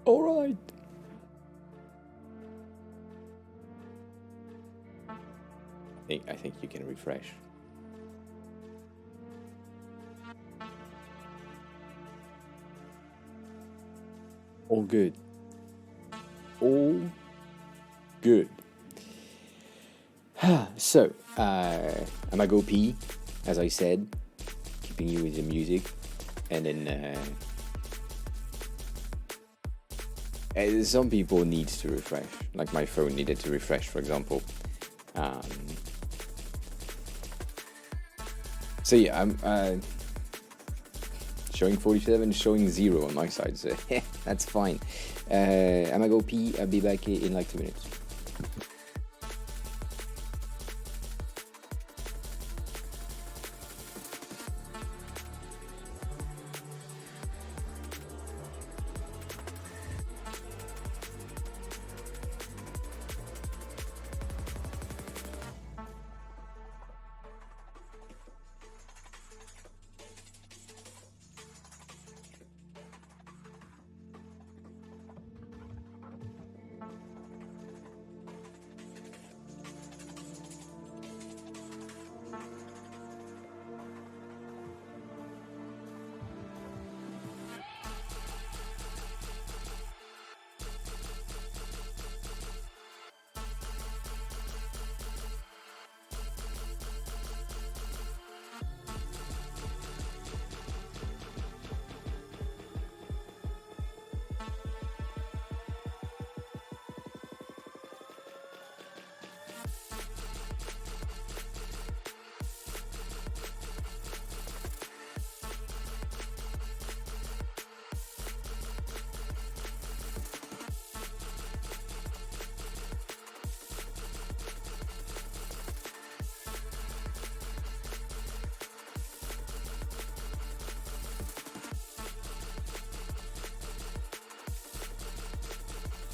All right. I think you can refresh. All good. All good. So, I'm gonna go pee, as I said, keeping you with the music, and then some people need to refresh, like my phone needed to refresh, for example. So yeah, I'm showing 47, showing 0 on my side, so that's fine. I'm gonna go pee. I'll be back in like 2 minutes.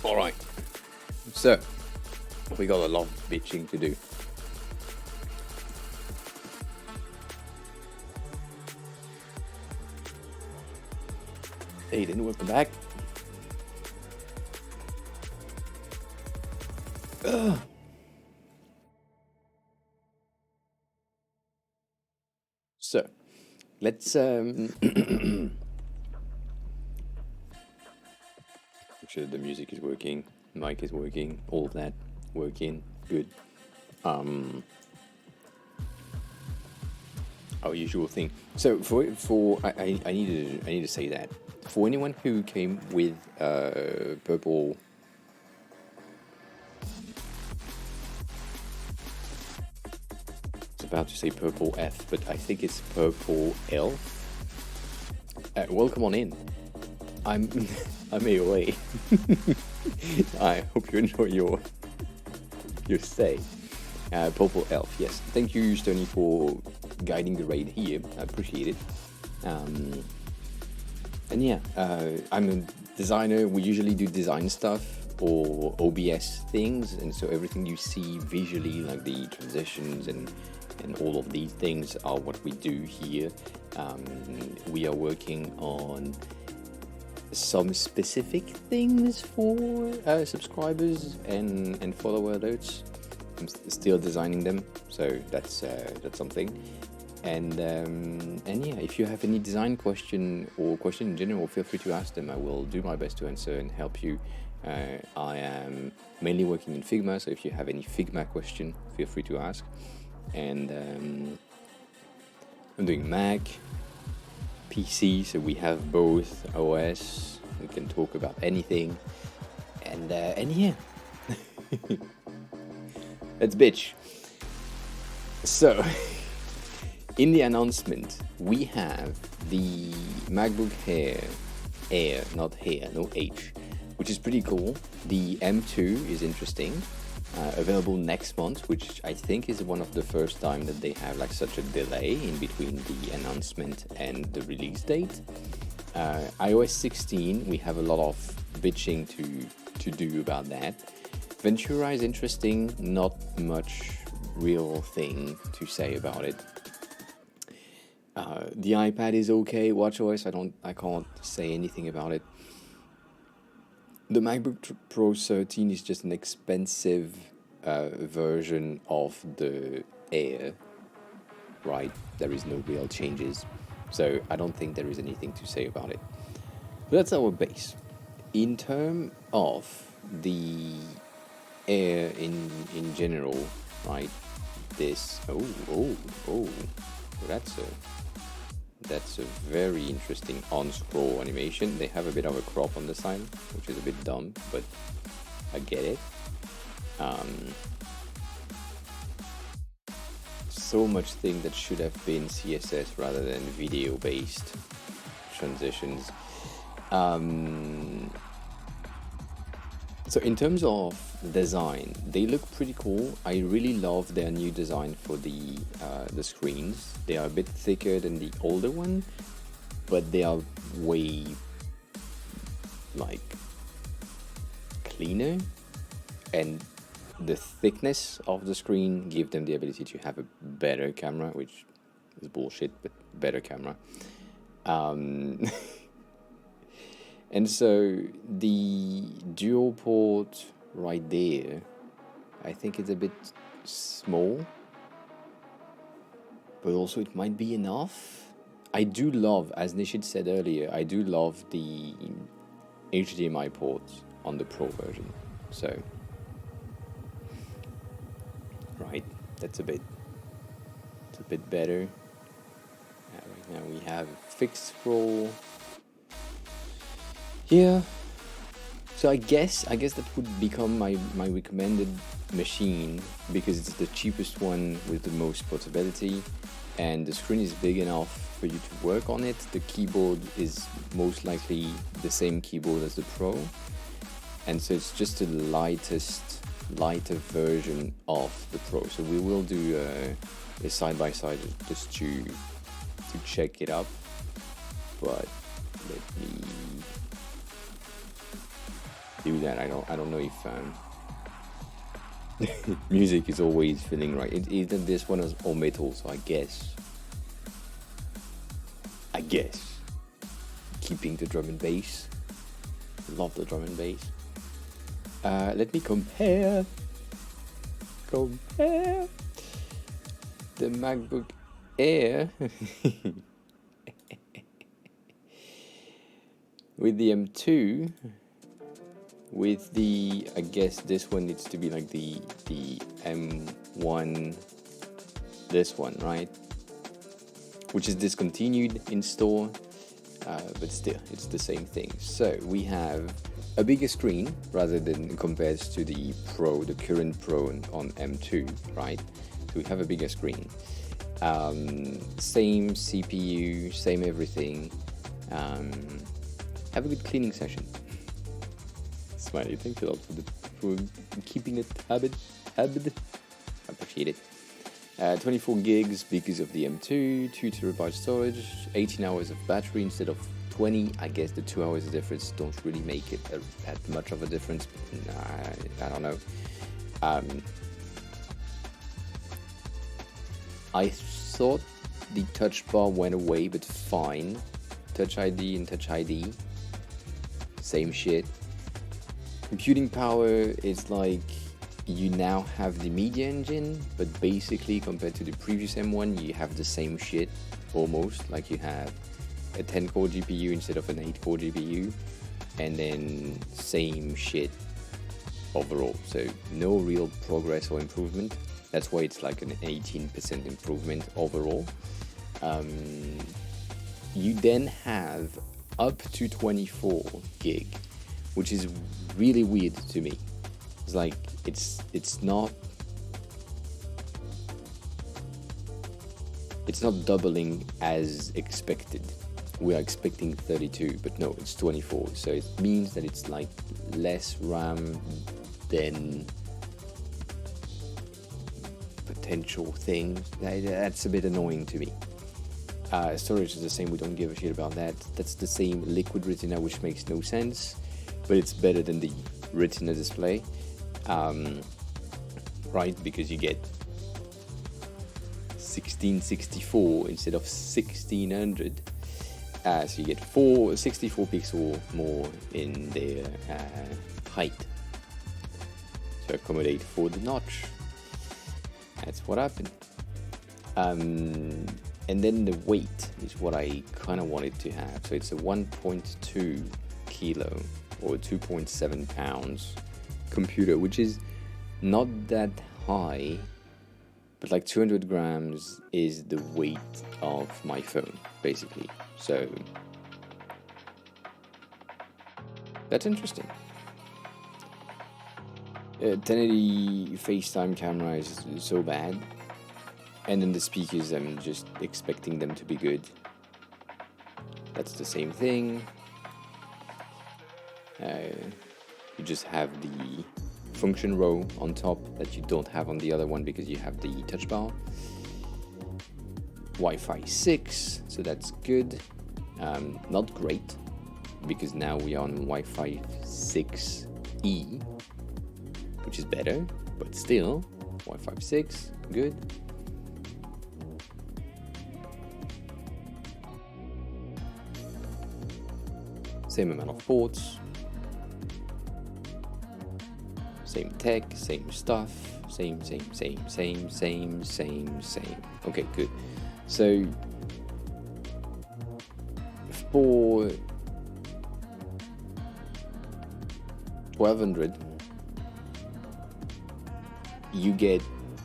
Alright, so we got a lot of bitching to do. Hey, didn't welcome back. Ugh. So, let's make sure the music is working, mic is working, all of that working, good. Our usual thing. So I need to say that for anyone who came with purple. I was about to say purple F, but I think it's purple L. Welcome on in. I'm AOA. I hope you enjoy your stay. Purple Elf, yes. Thank you, Stony, for guiding the raid here. I appreciate it. And yeah, I'm a designer. We usually do design stuff or OBS things, and so everything you see visually, like the transitions and all of these things, are what we do here. We are working on some specific things for subscribers and follower alerts. I'm still designing them, so that's something. And yeah, if you have any design question or question in general, feel free to ask them. I will do my best to answer and help you. I am mainly working in Figma, so if you have any Figma question, feel free to ask. And I'm doing Mac, PC, so we have both OS. We can talk about anything, and yeah, let's bitch. So, in the announcement, we have the MacBook Air, not hair, no H, which is pretty cool. The M2 is interesting. Available next month, which I think is one of the first time that they have like such a delay in between the announcement and the release date. iOS 16, we have a lot of bitching to do about that. Ventura is interesting, not much real thing to say about it. The iPad is okay. WatchOS, I can't say anything about it. The MacBook Pro 13 is just an expensive version of the Air, right? There is no real changes, so I don't think there is anything to say about it. But that's our base. In terms of the Air in general, right? This that's a very interesting on-scroll animation. They have a bit of a crop on the side, which is a bit dumb, but I get it. So much thing that should have been CSS rather than video-based transitions. So in terms of design, they look pretty cool. I really love their new design for the screens. They are a bit thicker than the older one, but they are way like cleaner, and the thickness of the screen give them the ability to have a better camera, which is bullshit, but better camera. And so the dual port right there, I think it's a bit small, but also it might be enough. I do love, as Nishid said earlier, I do love the HDMI port on the Pro version. So, right, that's a bit better. Right now we have fixed scroll. Yeah, so I guess that would become my recommended machine, because it's the cheapest one with the most portability, and the screen is big enough for you to work on it. The keyboard is most likely the same keyboard as the Pro, and so it's just the lighter version of the Pro. So we will do a side-by-side just to check it up, but let me do that. I don't know if music is always feeling right. Either this one or metal, so I guess keeping the drum and bass. Love the drum and bass. Let me compare the MacBook Air with the M2 with the, I guess this one needs to be like the M1, this one, right? Which is discontinued in store, but still, it's the same thing. So we have a bigger screen rather than compared to the Pro, the current Pro on M2, right? So we have a bigger screen. Same CPU, same everything. Have a good cleaning session. Smiley, thanks a lot for keeping it habit. Appreciate it. 24 gigs because of the M2, 2 terabyte storage, 18 hours of battery instead of 20. I guess the 2 hours difference don't really make it that much of a difference. I don't know. I thought the touch bar went away, but fine. Touch ID and Touch ID, same shit. Computing power is like you now have the media engine, but basically compared to the previous M1, you have the same shit almost. Like you have a 10-core GPU instead of an 8-core GPU, and then same shit overall. So no real progress or improvement. That's why it's like an 18% improvement overall. You then have up to 24 gig, which is really weird to me. It's like it's not doubling as expected. We are expecting 32, but no, it's 24. So it means that it's like less RAM than potential thing. That's a bit annoying to me. Storage is the same, we don't give a shit about that. That's the same liquid retina, which makes no sense, but it's better than the retina display, right? Because you get 1664 instead of 1600. So you get 64 pixels more in their height to accommodate for the notch. That's what happened. And then the weight is what I kind of wanted to have. So it's a 1.2 kilo or 2.7 pounds computer, which is not that high, but like 200 grams is the weight of my phone, basically. So that's interesting. 1080 FaceTime camera is so bad. And then the speakers, I'm just expecting them to be good. That's the same thing. You just have the function row on top that you don't have on the other one because you have the touch bar. Wi-Fi 6, so that's good. Not great, because now we are on Wi-Fi 6E, which is better, but still, Wi-Fi 6, good. Same amount of ports, same tech, same stuff, same. Okay, good. So for $1,200, you get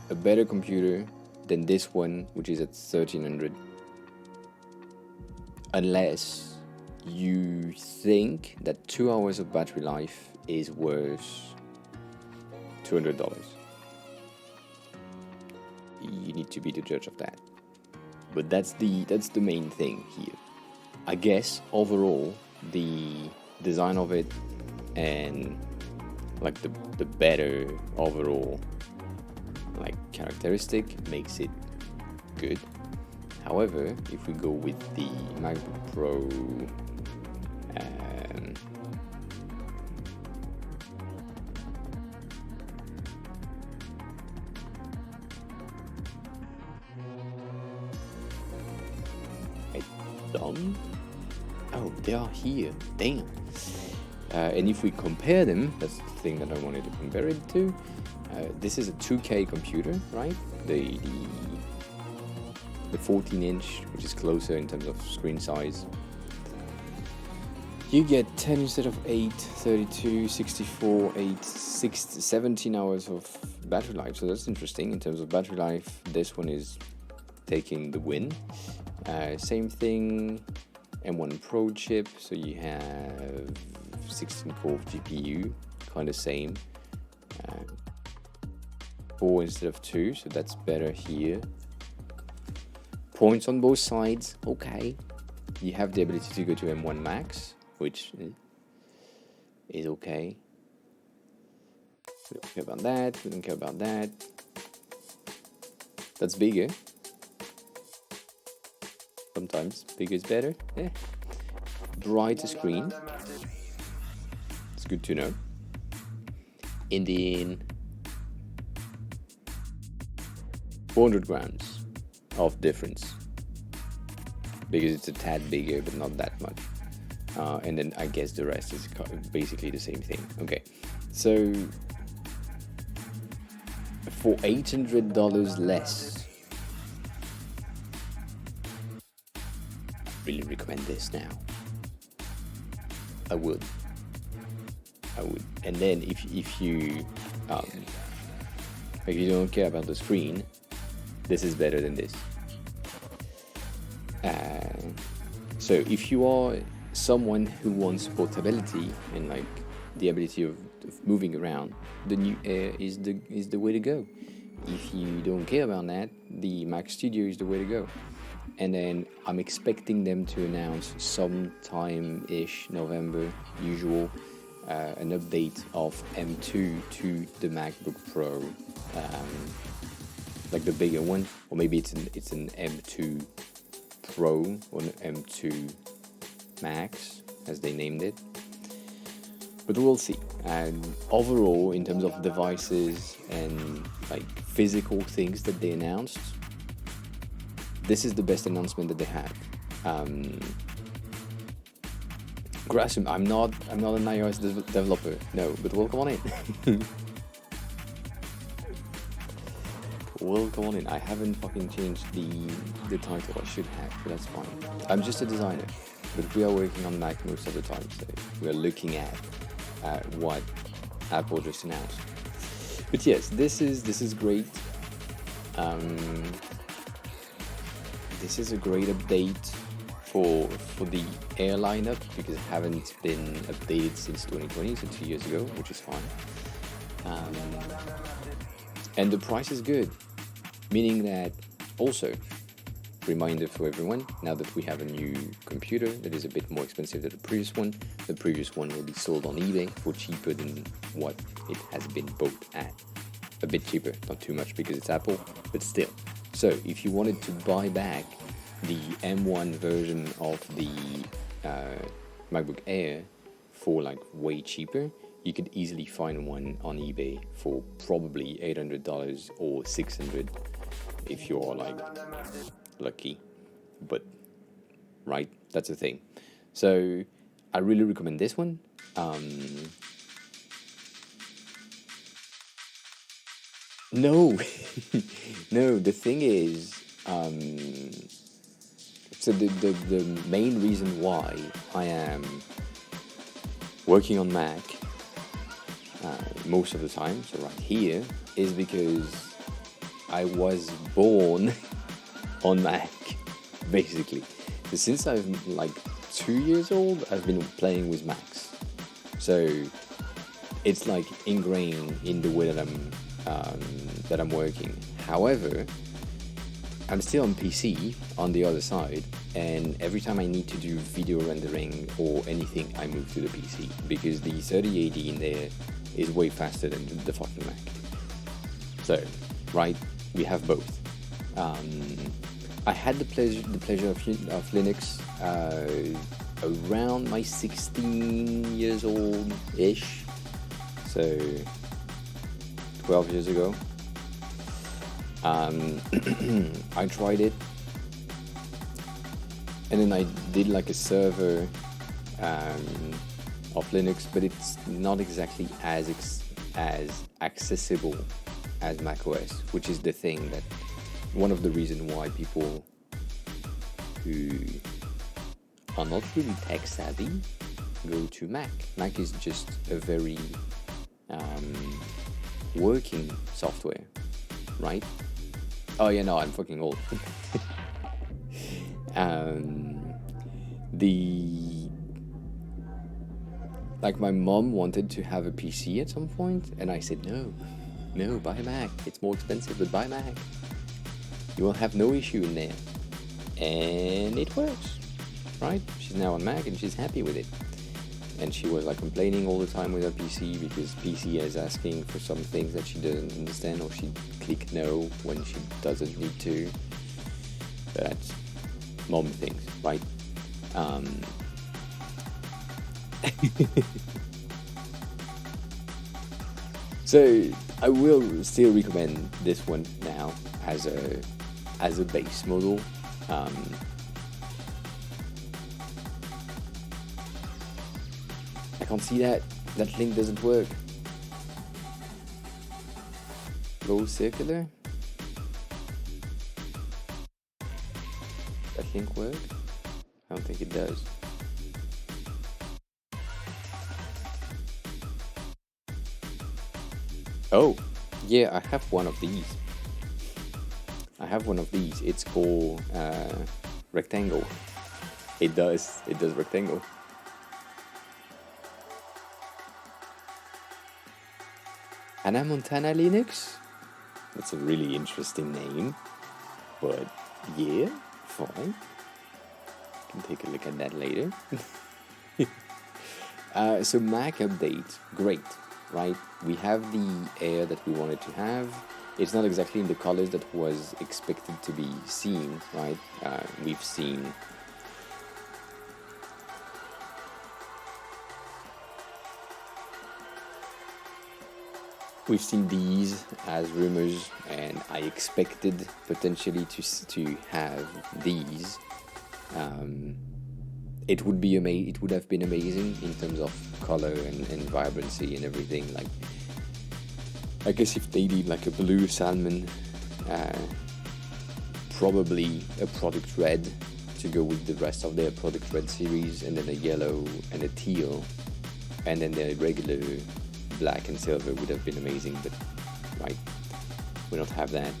a better computer than this one, which is at $1,300, unless you think that 2 hours of battery life is worth $200. You need to be the judge of that. But that's the main thing here. I guess overall the design of it and like the better overall like characteristic makes it good. However, if we go with the MacBook Pro done? Oh, they are here. Damn. And if we compare them, that's the thing that I wanted to compare it to. This is a 2K computer, right? The 14-inch, which is closer in terms of screen size. You get 10 instead of 8, 32, 64, 8, 6, 17 hours of battery life. So that's interesting. In terms of battery life, this one is taking the win. Same thing, M1 Pro chip, so you have 16-core GPU, kind of same. 4 instead of 2, so that's better here. Points on both sides, okay. You have the ability to go to M1 Max, which is okay. We don't care about that, we don't care about that. That's bigger. Sometimes bigger is better. Yeah. Brighter screen. It's good to know. And then 400 grams of difference because it's a tad bigger, but not that much. And then I guess the rest is basically the same thing. Okay, so for $800 less, really recommend this now. I would. And then if you don't care about the screen, this is better than this. So if you are someone who wants portability and like the ability of moving around, the new Air is the way to go. If you don't care about that, the Mac Studio is the way to go. And then I'm expecting them to announce sometime-ish November, usual, an update of M2 to the MacBook Pro, like the bigger one, or maybe it's an M2 Pro or an M2 Max, as they named it. But we'll see. And overall, in terms of devices and like physical things that they announced, this is the best announcement that they had. Grassham, I'm not an iOS developer, no, but welcome on in. Welcome on in. I haven't fucking changed the title. I should have, but that's fine. I'm just a designer, but we are working on Mac most of the time, so we are looking at what Apple just announced. But yes, this is great. This is a great update for the Air lineup because it haven't been updated since 2020, so 2 years ago, which is fine. And the price is good, meaning that also, reminder for everyone, now that we have a new computer that is a bit more expensive than the previous one will be sold on eBay for cheaper than what it has been bought at. A bit cheaper, not too much because it's Apple, but still. So if you wanted to buy back the M1 version of the MacBook Air for like way cheaper, you could easily find one on eBay for probably $800 or $600 if you're like lucky. But right, that's the thing. So I really recommend this one. No, no. The thing is, so the main reason why I am working on Mac most of the time, so right here, is because I was born on Mac, basically. So since I'm like 2 years old, I've been playing with Macs. So it's like ingrained in the way that I'm working. However, I'm still on PC on the other side, and every time I need to do video rendering or anything, I move to the PC because the 3080 in there is way faster than the fucking Mac. So, right, we have both. I had the pleasure of Linux around my 16 years old-ish, so 12 years ago. I tried it, and then I did like a server of Linux, but it's not exactly as accessible as macOS, which is the thing that one of the reasons why people who are not really tech savvy go to Mac. Mac is just a very working software, right? Oh yeah, no, I'm fucking old. Like my mom wanted to have a PC at some point, and I said no, buy a Mac. It's more expensive, but buy Mac. You will have no issue in there, and it works, right? She's now on Mac and she's happy with it. And she was like complaining all the time with her PC because PC is asking for some things that she doesn't understand, or she click no when she doesn't need to. That's mom things, right? So I will still recommend this one now as a base model. I can't see that link doesn't work. Go circular. That link work? I don't think it does. Oh, yeah, I have one of these. It's called rectangle. It does rectangle. Hannah Montana Linux? That's a really interesting name. But yeah, fine. Can take a look at that later. So Mac update, great, right? We have the Air that we wanted to have. It's not exactly in the colors that was expected to be seen, right? We've seen these as rumors, and I expected potentially to have these it would have been amazing in terms of color and vibrancy and everything. Like, I guess if they did like a blue salmon, probably a product red to go with the rest of their product red series, and then a yellow and a teal, and then the regular black and silver would have been amazing, but right, we don't have that.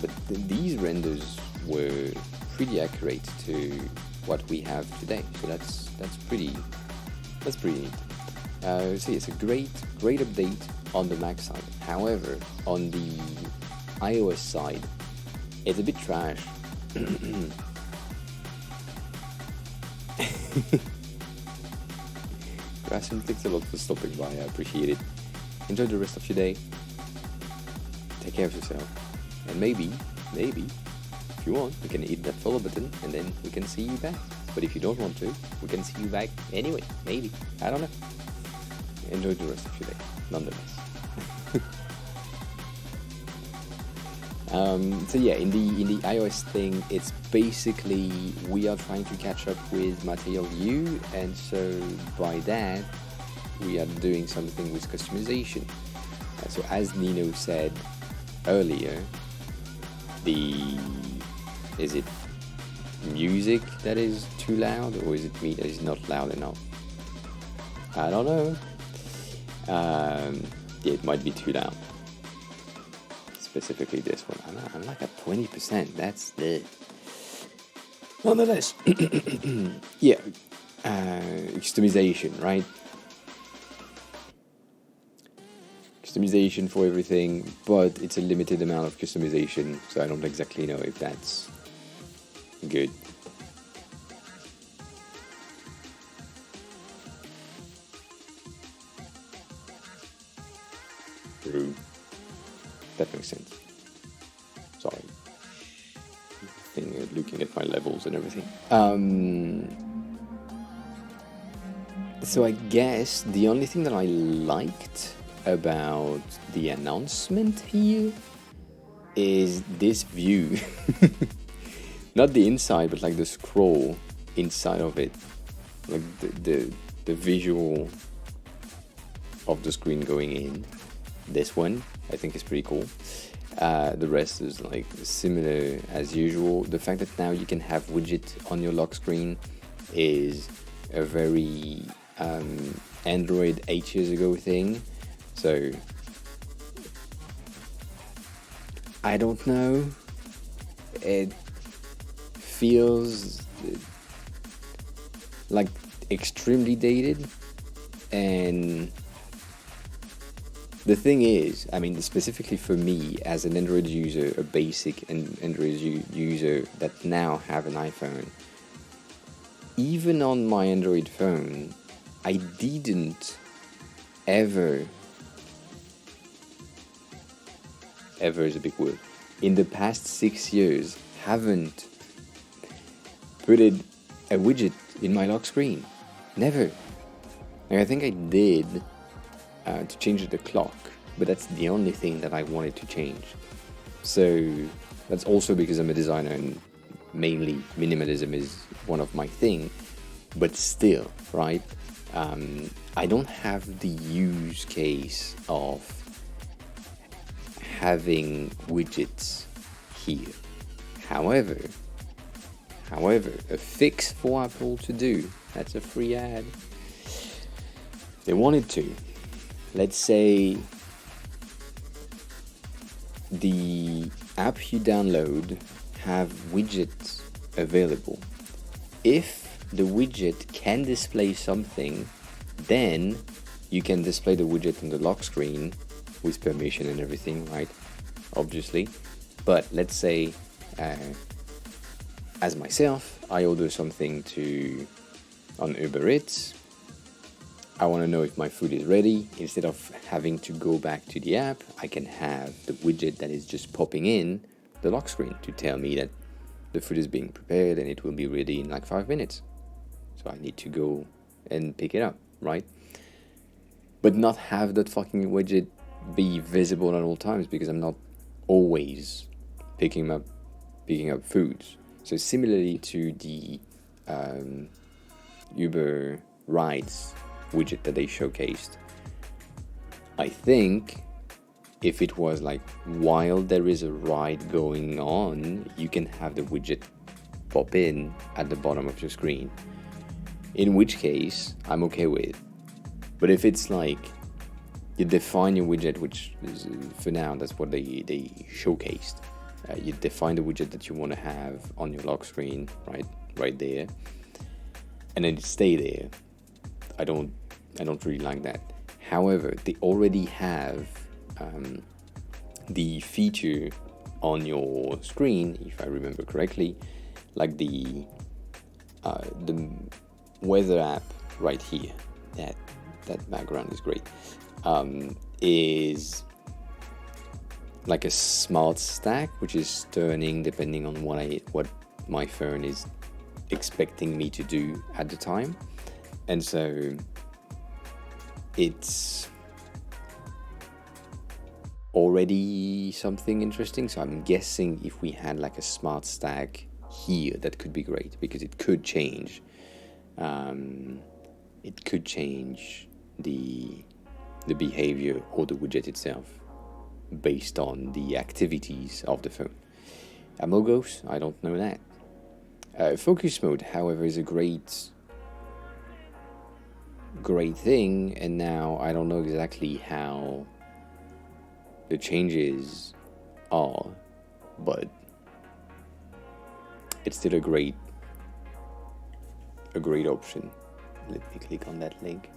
But these renders were pretty accurate to what we have today, so that's pretty neat. So it's a great update on the Mac side. However, on the iOS side, it's a bit trash. Rasim, thanks a lot for stopping by. I appreciate it. Enjoy the rest of your day. Take care of yourself. And maybe, if you want, you can hit that follow button and then we can see you back. But if you don't want to, we can see you back anyway. Maybe. I don't know. Enjoy the rest of your day, nonetheless. So yeah, in the iOS thing, it's basically we are trying to catch up with Material View, and so by that we are doing something with customization. So as Nino said earlier, is it music that is too loud, or is it me that is not loud enough? I don't know. Yeah, it might be too loud. Specifically this one. I'm like at 20%. That's the... Nonetheless. Yeah. Customization, right? Customization for everything, but it's a limited amount of customization, so I don't exactly know if that's good. True. That makes sense. Sorry. Looking at my levels and everything. So I guess the only thing that I liked about the announcement here is this view. Not the inside, but like the scroll inside of it. Like the visual of the screen going in. This one I think is pretty cool. The rest is like similar as usual. The fact that now you can have widget on your lock screen is a very Android 8 years ago thing. So I don't know. It feels like extremely dated, and the thing is, I mean, specifically for me as an Android user, a basic Android user that now have an iPhone, even on my Android phone, I didn't ever is a big word, in the past 6 years, haven't put a widget in my lock screen. Never. Like, I think I did to change the clock, but that's the only thing that I wanted to change. So that's also because I'm a designer and mainly minimalism is one of my thing, but still, right? I don't have the use case of having widgets here. However, a fix for Apple to do, that's a free ad. If they wanted to, let's say the app you download have widgets available. If the widget can display something, then you can display the widget on the lock screen with permission and everything, right? Obviously. But let's say, as myself, I order something on Uber Eats. I want to know if my food is ready. Instead of having to go back to the app, I can have the widget that is just popping in the lock screen to tell me that the food is being prepared and it will be ready in like 5 minutes. So I need to go and pick it up, right? But not have that fucking widget be visible at all times because I'm not always picking up foods. So similarly to the Uber Rides widget that they showcased. I think if it was like while there is a ride going on, you can have the widget pop in at the bottom of your screen. In which case, I'm okay with. But if it's like you define your widget, which is, for now, that's what they showcased. You define the widget that you want to have on your lock screen, right there, and then it stay there. I don't really like that. However, they already have the feature on your screen, if I remember correctly, like the weather app right here. That background is great. Is like a smart stack, which is turning depending on what my phone is expecting me to do at the time, and so it's already something interesting. So I'm guessing if we had like a smart stack here, that could be great, because it could change. It could change the behavior or the widget itself based on the activities of the phone. Logos, I don't know that. Focus mode, however, is a great thing, and now I don't know exactly how the changes are, but it's still a great option. Let me click on that link.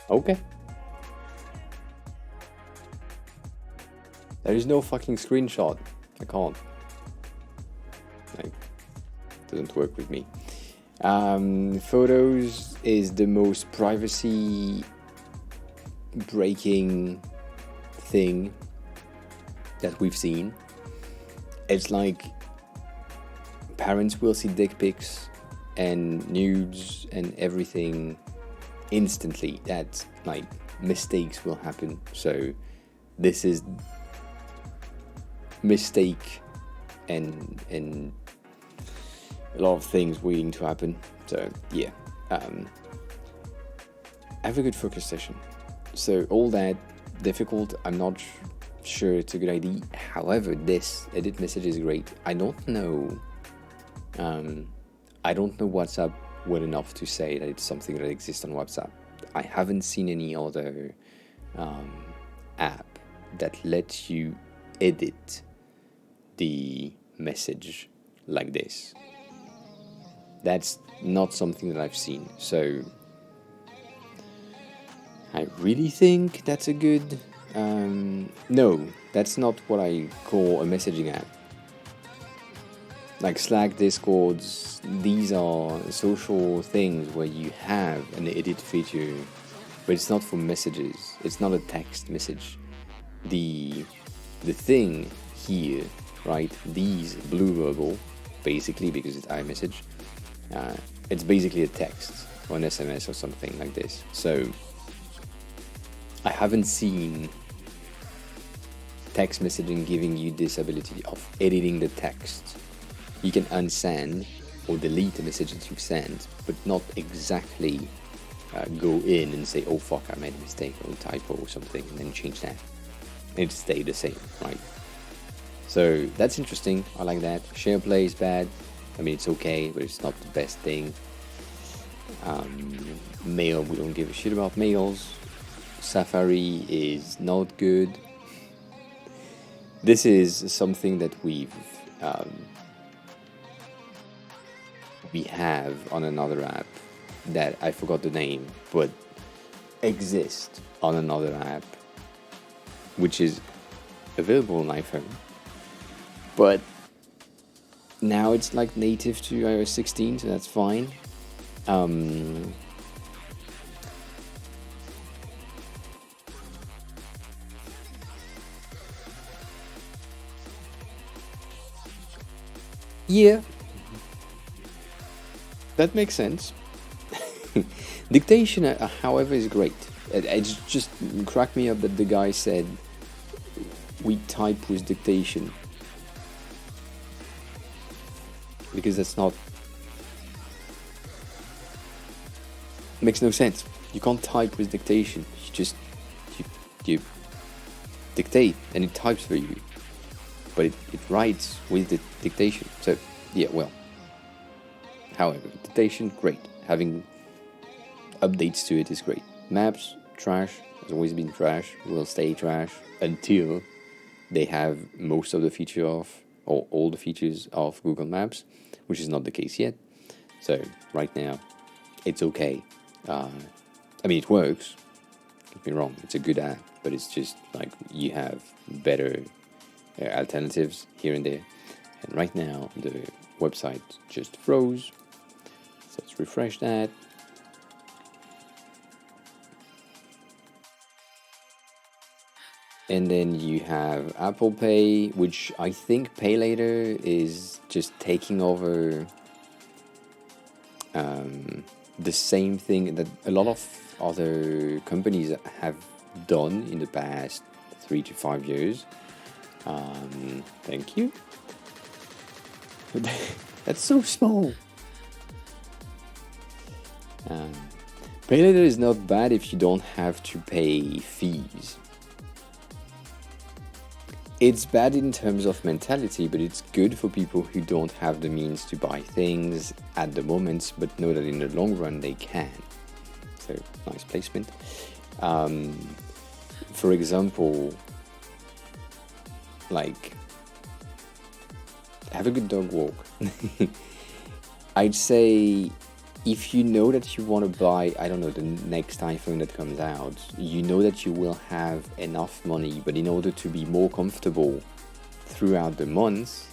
Okay. There is no fucking screenshot. I can't. Like, doesn't work with me. Photos is the most privacy breaking thing that we've seen. It's like parents will see dick pics and nudes and everything instantly. That like mistakes will happen. So this is mistake and a lot of things waiting to happen. So yeah, have a good focus session. So all that difficult, I'm not sure it's a good idea. However, this edit message is great. I don't know WhatsApp well enough to say that it's something that exists on WhatsApp. I haven't seen any other app that lets you edit the message like this. That's not something that I've seen. So I really think that's a good... no, that's not what I call a messaging app. Like Slack, Discords, these are social things where you have an edit feature, but it's not for messages. It's not a text message. The thing here, right? These blue bubble, basically, because it's iMessage, it's basically a text or an SMS or something like this. So I haven't seen text messaging giving you this ability of editing the text. You can unsend or delete the message that you've sent, but not exactly go in and say, oh fuck, I made a mistake or a typo or something, and then change that. And it stay the same, right? So that's interesting. I like that. SharePlay is bad. I mean, it's okay, but it's not the best thing. Mail, we don't give a shit about mails. Safari is not good. This is something that we have on another app that I forgot the name, but exists on another app, which is available on iPhone. But now it's like native to iOS 16, so that's fine. Yeah, that makes sense. Dictation, however, is great. It's just cracked me up that the guy said we type with dictation, because that's not, makes no sense. You can't type with dictation. You dictate and it types for you, but it writes with the dictation. So yeah, well, however, dictation, great. Having updates to it is great. Maps, trash, has always been trash, will stay trash until they have most of the feature of, or all the features of Google Maps, which is not the case yet. So right now, it's okay. I mean, it works. Don't get me wrong, it's a good app, but it's just like you have better alternatives here and there. And right now, the website just froze. So let's refresh that. And then you have Apple Pay, which I think Pay Later is just taking over the same thing that a lot of other companies have done in the past 3 to 5 years. Thank you. That's so small. Pay Later is not bad if you don't have to pay fees. It's bad in terms of mentality, but it's good for people who don't have the means to buy things at the moment, but know that in the long run they can. So, nice placement. For example, like, have a good dog walk. I'd say if you know that you want to buy, I don't know, the next iPhone that comes out, you know that you will have enough money, but in order to be more comfortable throughout the month,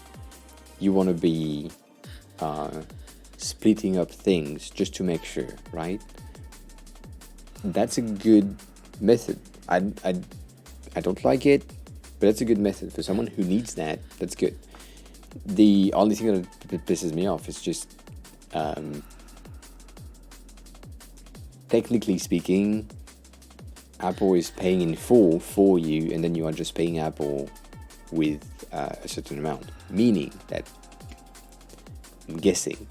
you want to be splitting up things just to make sure, right? That's a good method. I don't like it, but that's a good method for someone who needs that. That's good. The only thing that pisses me off is just technically speaking, Apple is paying in full for you, and then you are just paying Apple with a certain amount. Meaning that, I'm guessing,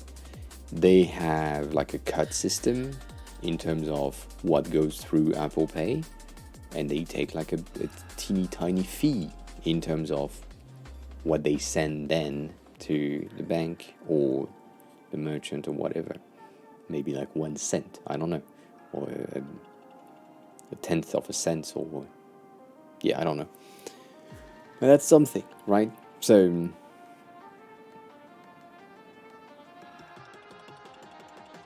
they have like a cut system in terms of what goes through Apple Pay, and they take like a teeny tiny fee in terms of what they send then to the bank or the merchant or whatever. Maybe like 1 cent, I don't know. Or a tenth of a cent, or yeah, I don't know. But that's something, right? So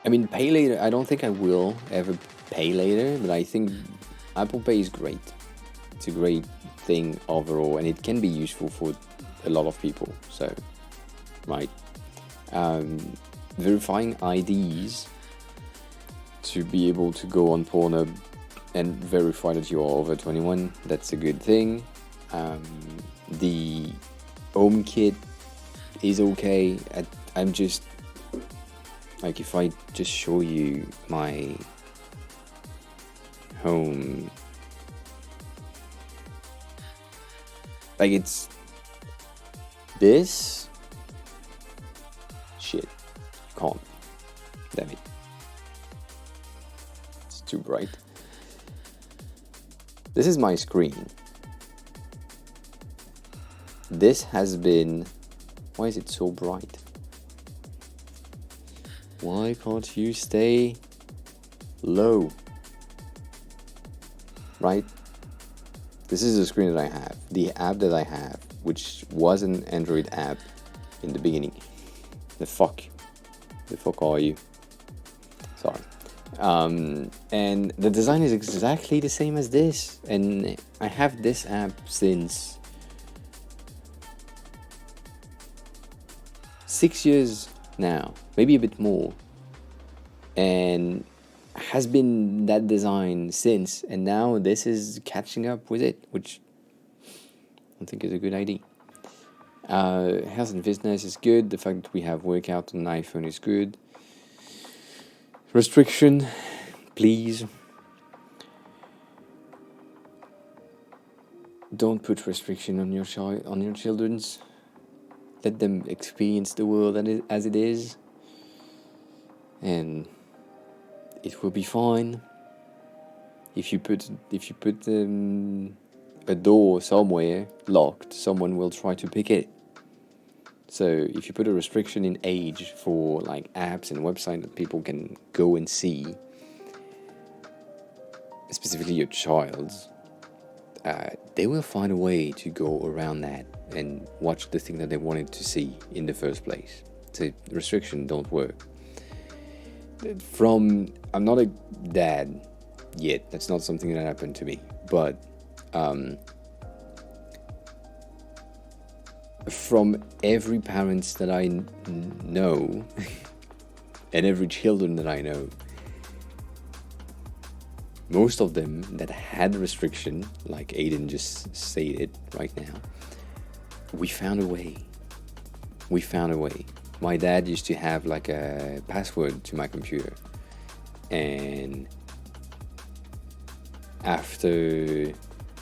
I mean, Pay Later, I don't think I will ever pay later, but I think Apple Pay is great. It's a great thing overall, and it can be useful for a lot of people. So, right, verifying IDs to be able to go on Pornhub and verify that you are over 21, that's a good thing. The HomeKit is okay. I'm just, like, if I just show you my home, like, it's this shit. Can't. Damn it. It's too bright. This is my screen. This has been... Why is it so bright? Why can't you stay low? Right? This is the screen that I have. The app that I have, which was an Android app in the beginning. The fuck are you? Sorry. And the design is exactly the same as this. And I have this app since 6 years now, maybe a bit more, and has been that design since, and now this is catching up with it, which I think is a good idea. Health and fitness is good. The fact that we have workout on an iPhone is good. Restriction Please don't put restriction on your children's. Let them experience the world as it is, and it will be fine. If you put a door somewhere locked, someone will try to pick it. So if you put a restriction in age for like apps and websites that people can go and see, specifically your child's, they will find a way to go around that and watch the thing that they wanted to see in the first place. So restriction don't work. I'm not a dad yet. That's not something that happened to me. But from every parents that I know and every children that I know, most of them that had restriction, like Aiden just stated right now, we found a way. We found a way. My dad used to have like a password to my computer, and after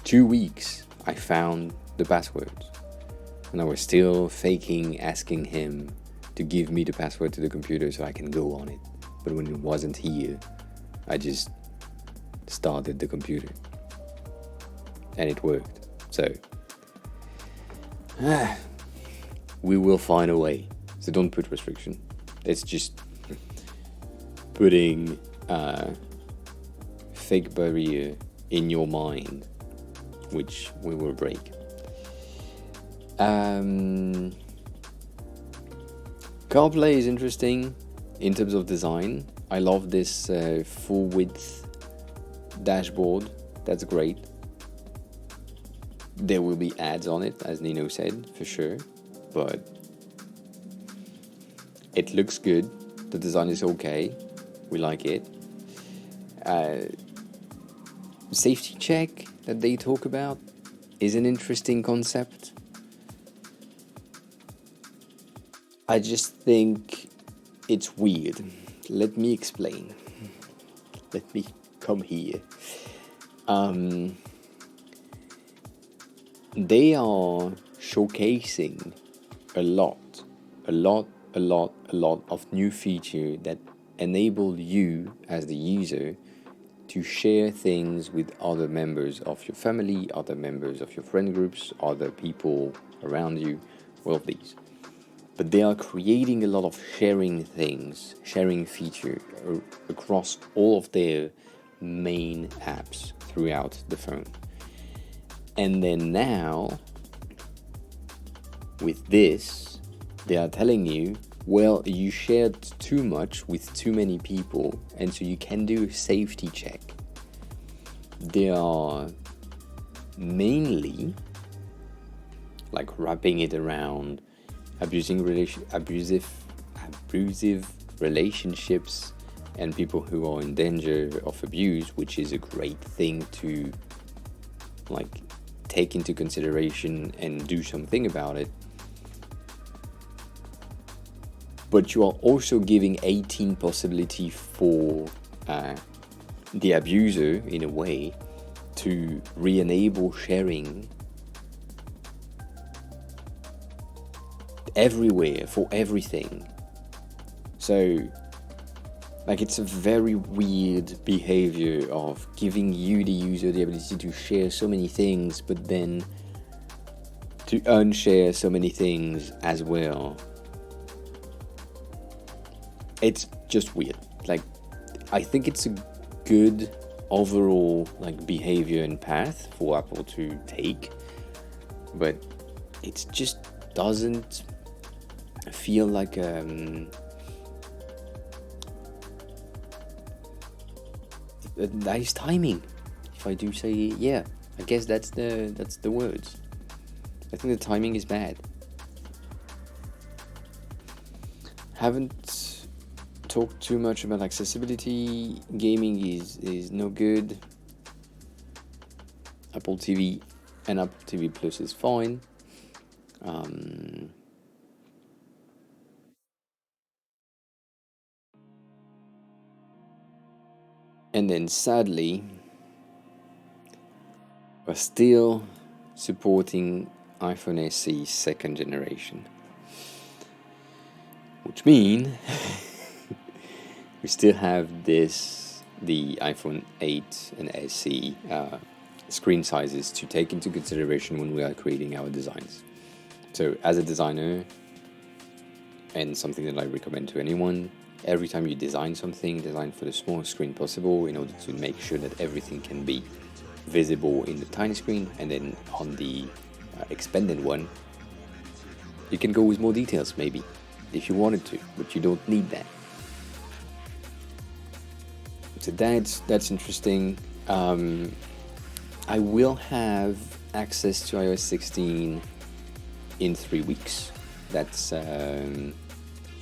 2 weeks, I found the password. And I was still faking asking him to give me the password to the computer so I can go on it. But when it wasn't here, I just started the computer. And it worked. So, we will find a way. So don't put restriction. It's just putting a fake barrier in your mind, which we will break. CarPlay is interesting in terms of design. I love this full width dashboard. That's great. There will be ads on it, as Nino said, for sure, but it looks good. The design is okay. We like it. Safety check that they talk about is an interesting concept. I just think it's weird. Let me explain. Let me come here. They are showcasing a lot of new features that enable you as the user to share things with other members of your family, other members of your friend groups, other people around you, all of these. But they are creating a lot of sharing feature across all of their main apps throughout the phone. And then now, with this, they are telling you, well, you shared too much with too many people, and so you can do a safety check. They are mainly like wrapping it around abusive relationships and people who are in danger of abuse, which is a great thing to like take into consideration and do something about it. But you are also giving 18 possibility for the abuser, in a way, to re-enable sharing everywhere for everything. So, like, it's a very weird behavior of giving you, the user, the ability to share so many things, but then to unshare so many things as well. It's just weird. Like, I think it's a good overall like behavior and path for Apple to take, but it just doesn't feel like a nice timing. If I do say, yeah, I guess that's the words. I think the timing is bad. Haven't talked too much about accessibility. Gaming is no good. Apple TV and Apple TV Plus is fine. And then sadly, we're still supporting iPhone SE second generation, which means we still have the iPhone 8 and SE screen sizes to take into consideration when we are creating our designs. So as a designer, and something that I recommend to anyone, every time you design something, design for the smallest screen possible in order to make sure that everything can be visible in the tiny screen, and then on the expanded one, you can go with more details maybe, if you wanted to, but you don't need that. So that's interesting. I will have access to iOS 16 in 3 weeks. That's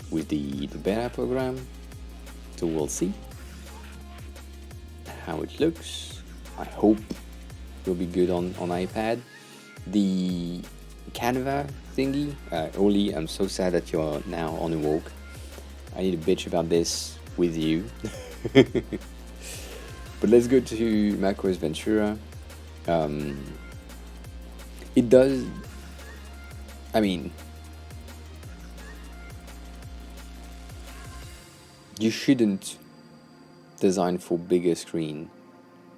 with the beta program. So we'll see how it looks. I hope it'll be good on iPad. The Canva thingy, Oli, I'm so sad that you're now on a walk. I need to bitch about this with you. But let's go to macOS Ventura. It does, I mean, you shouldn't design for bigger screen,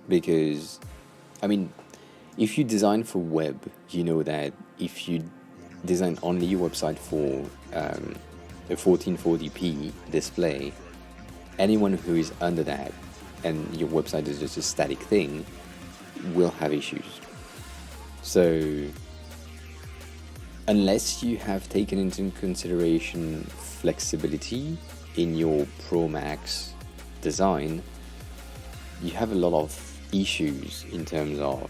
because, I mean, if you design for web, you know that if you design only your website for a 1440p display, anyone who is under that and your website is just a static thing will have issues. So unless you have taken into consideration flexibility in your Pro Max design, you have a lot of issues in terms of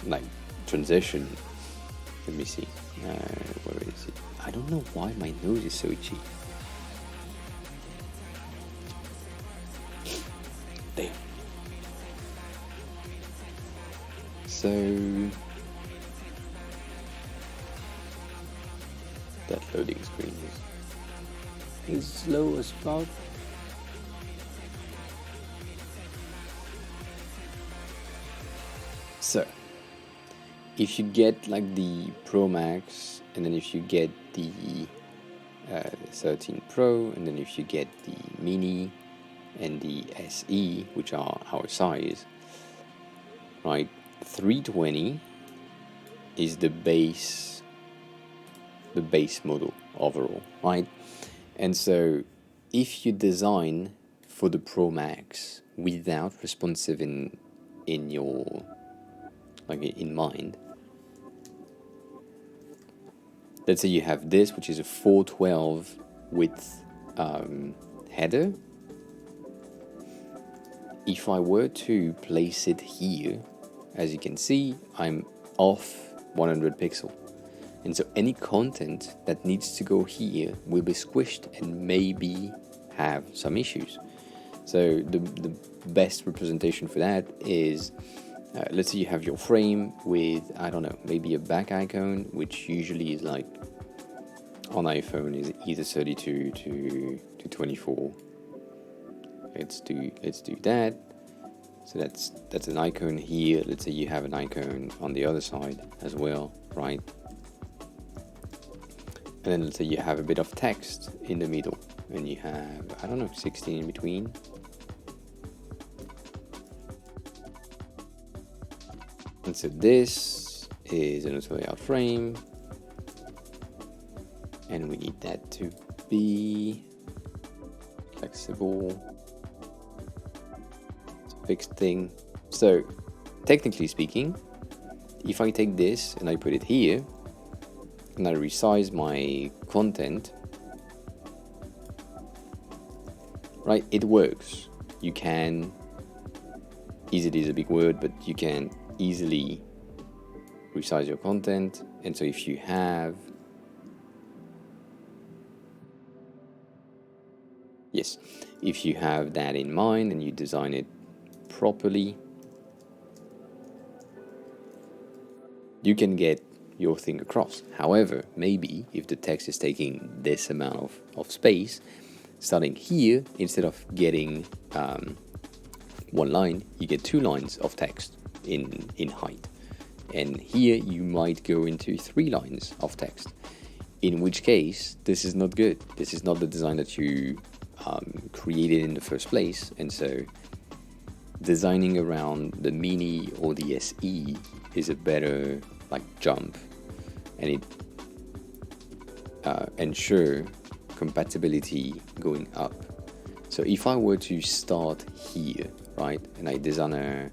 like transition. Let me see, where is it? I don't know why my nose is so itchy. There. So that loading screen is slow as fuck. So if you get like the Pro Max, and then if you get the 13 Pro, and then if you get the Mini and the SE, which are our size, right, 320 is the base model overall, right? And so if you design for the Pro Max without responsive in your, like, in mind, let's say you have this, which is a 412 width header. If I were to place it here, as you can see, I'm off 100 pixels. And so any content that needs to go here will be squished and maybe have some issues. So the best representation for that is, let's say you have your frame with, I don't know, maybe a back icon, which usually is like on iPhone is either 32 to 24. Let's do that. So that's an icon here. Let's say you have an icon on the other side as well, right? And then let's say you have a bit of text in the middle, and you have, I don't know, 16 in between. And so this is an auto layout frame, and we need that to be flexible. It's a fixed thing. So technically speaking, if I take this and I put it here, and I resize my content, right, it works. You can, easily is a big word, but you can easily resize your content. And so if you have, yes, if you have that in mind and you design it properly, you can get your thing across. However, maybe if the text is taking this amount of space, starting here, instead of getting one line, you get 2 lines of text in height. And here you might go into 3 lines of text, in which case this is not good. This is not the design that you created in the first place. And so designing around the Mini or the SE is a better jump, and it ensure compatibility going up. So if I were to start here, right, and I design a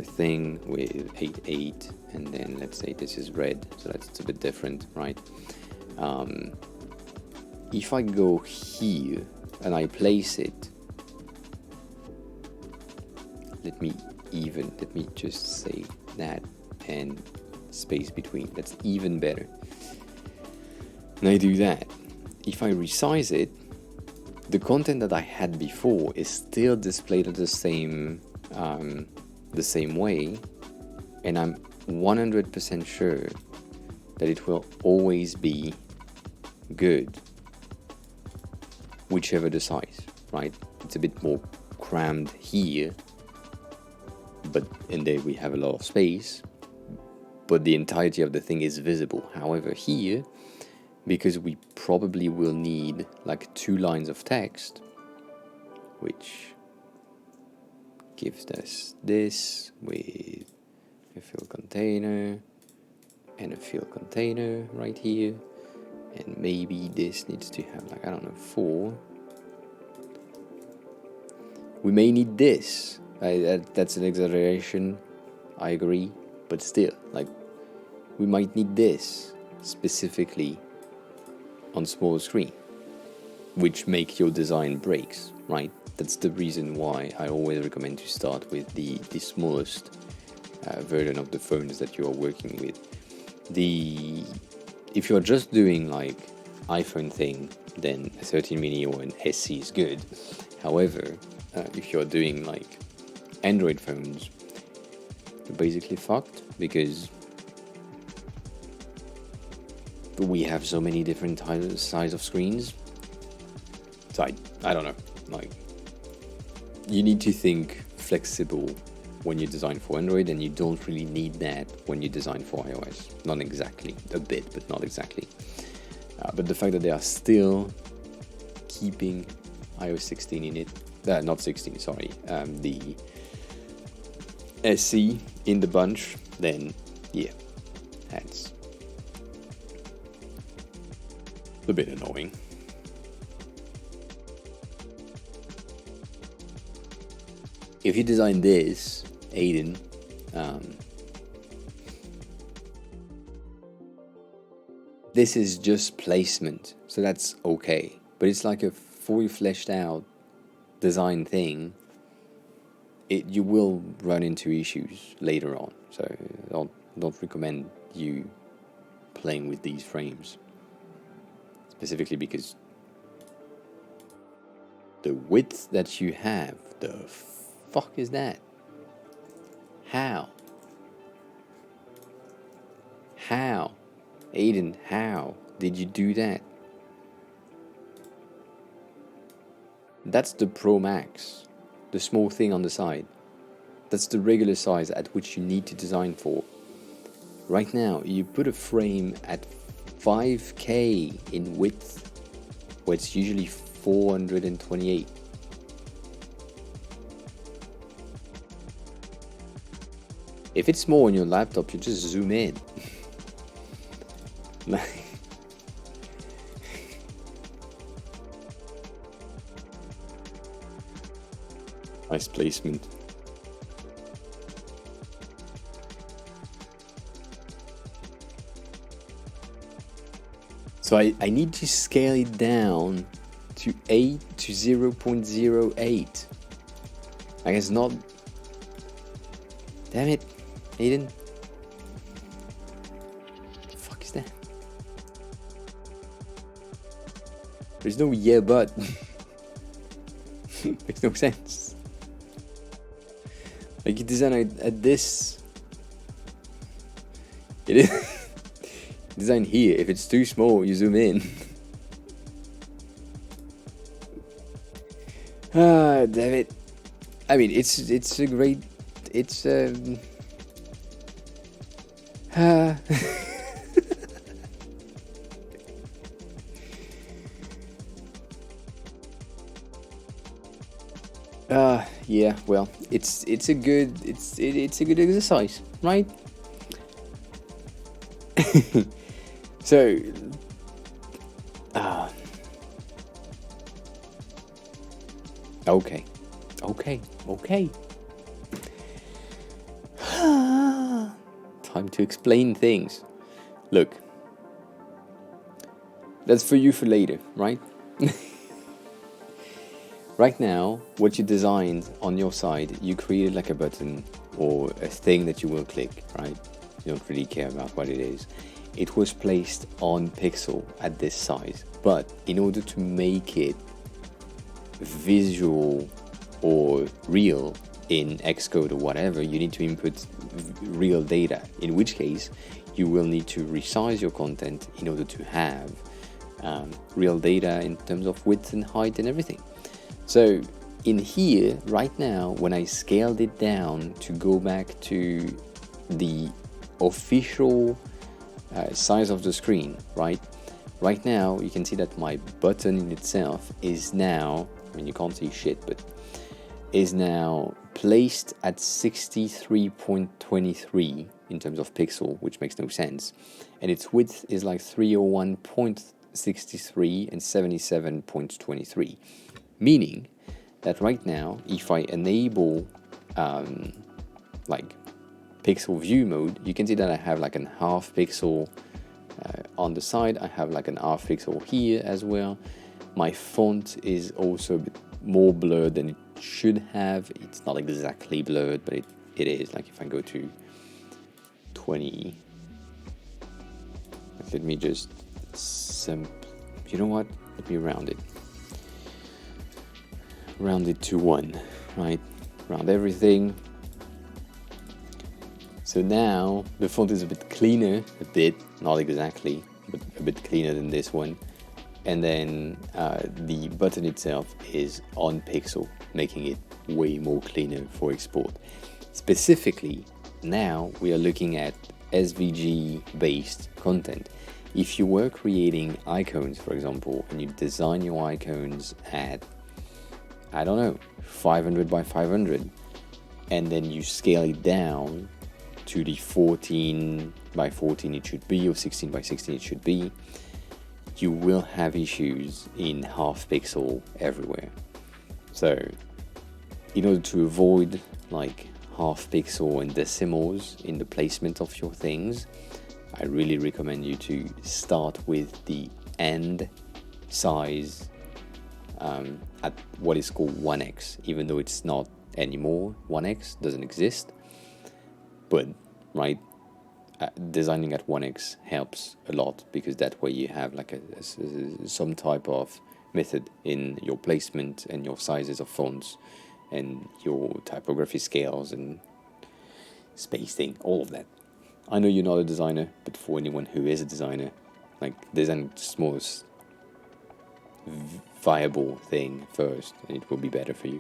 thing with 8.8, and then let's say this is red, so that's a bit different, right? If I go here and I place it, let me just say that, and space between, that's even better. And I do that. If I resize it, the content that I had before is still displayed the same way, and I'm 100% sure that it will always be good, whichever the size, right? It's a bit more crammed here, and there we have a lot of space, but the entirety of the thing is visible. However, here, because we probably will need 2 lines of text, which gives us this with a fill container and a fill container right here, and maybe this needs to have 4. We may need this. That's an exaggeration, I agree, but still, we might need this specifically on small screen, which make your design breaks, right? That's the reason why I always recommend to start with the smallest version of the phones that you are working with. If you're just doing iPhone thing, then a 13 mini or an SE is good. However, if you're doing Android phones, you're basically fucked, because we have so many different size of screens. So I don't know. You need to think flexible when you design for Android, and you don't really need that when you design for iOS. Not exactly, a bit, but not exactly. But the fact that they are still keeping iOS 16 in it, not 16, sorry, the SE in the bunch, then yeah, that's a bit annoying. If you design this, Aiden, this is just placement, so that's okay. But it's a fully fleshed out design thing. You will run into issues later on, so don't recommend you playing with these frames. Specifically because the width that you have, the fuck is that? How? Aiden, how did you do that? That's the Pro Max, the small thing on the side. That's the regular size at which you need to design for. Right now, you put a frame at 5K in width, where it's usually 428. If it's small on your laptop, you just zoom in. Nice placement. So I need to scale it down to 8 to 0.08. I guess not. Damn it, Aiden. The fuck is that? There's no yeah but. Makes no sense. You design at this. It is. Design here. If it's too small, you zoom in. Ah, damn it. I mean, it's a great, it's yeah, well, it's a good it's a good exercise, right? So, uh, okay, okay, okay. Time to explain things. Look, that's for you for later, right? Right now, what you designed on your side, you created like a button or a thing that you will click, right? You don't really care about what it is. It was placed on pixel at this size, but in order to make it visual or real in Xcode or whatever, you need to input real data, in which case you will need to resize your content in order to have real data in terms of width and height and everything. So in here, right now, when I scaled it down to go back to the official size of the screen, right? Right now, you can see that my button in itself is now, I mean, you can't see shit, but is now placed at 63.23 in terms of pixel, which makes no sense. And its width is like 301.63 and 77.23. Meaning that right now, if I enable like pixel view mode, you can see that I have like an half pixel on the side. I have like an half pixel here as well. My font is also a bit more blurred than it should have. It's not exactly blurred, but it is. Like if I go to 20, let me just you know what? Let me round it. Round it to 1, right? Round everything. So now the font is a bit cleaner, not exactly, but a bit cleaner than this one. And then the button itself is on pixel, making it way more cleaner for export. Specifically, now we are looking at SVG-based content. If you were creating icons, for example, and you design your icons at, I don't know, 500 by 500, and then you scale it down to the 14 by 14 it should be, or 16 by 16 it should be, you will have issues in half pixel everywhere. So in order to avoid like half pixel and decimals in the placement of your things, I really recommend you to start with the end size at what is called 1x, even though it's not anymore. 1x doesn't exist, but right, designing at 1x helps a lot, because that way you have like some type of method in your placement and your sizes of fonts and your typography scales and spacing, all of that. I know you're not a designer, but for anyone who is a designer, like design the smallest viable thing first, and it will be better for you.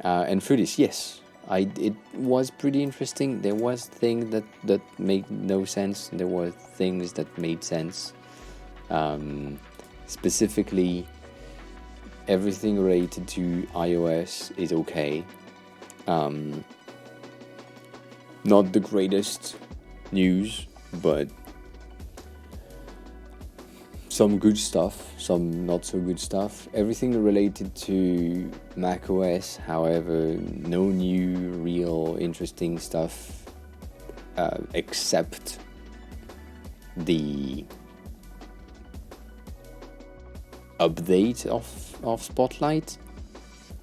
And for this, yes, it was pretty interesting. There was things that made no sense. There were things that made sense. Specifically, everything related to iOS is okay. Not the greatest news, but some good stuff, some not so good stuff. Everything related to macOS, however, no new real interesting stuff except the update of Spotlight.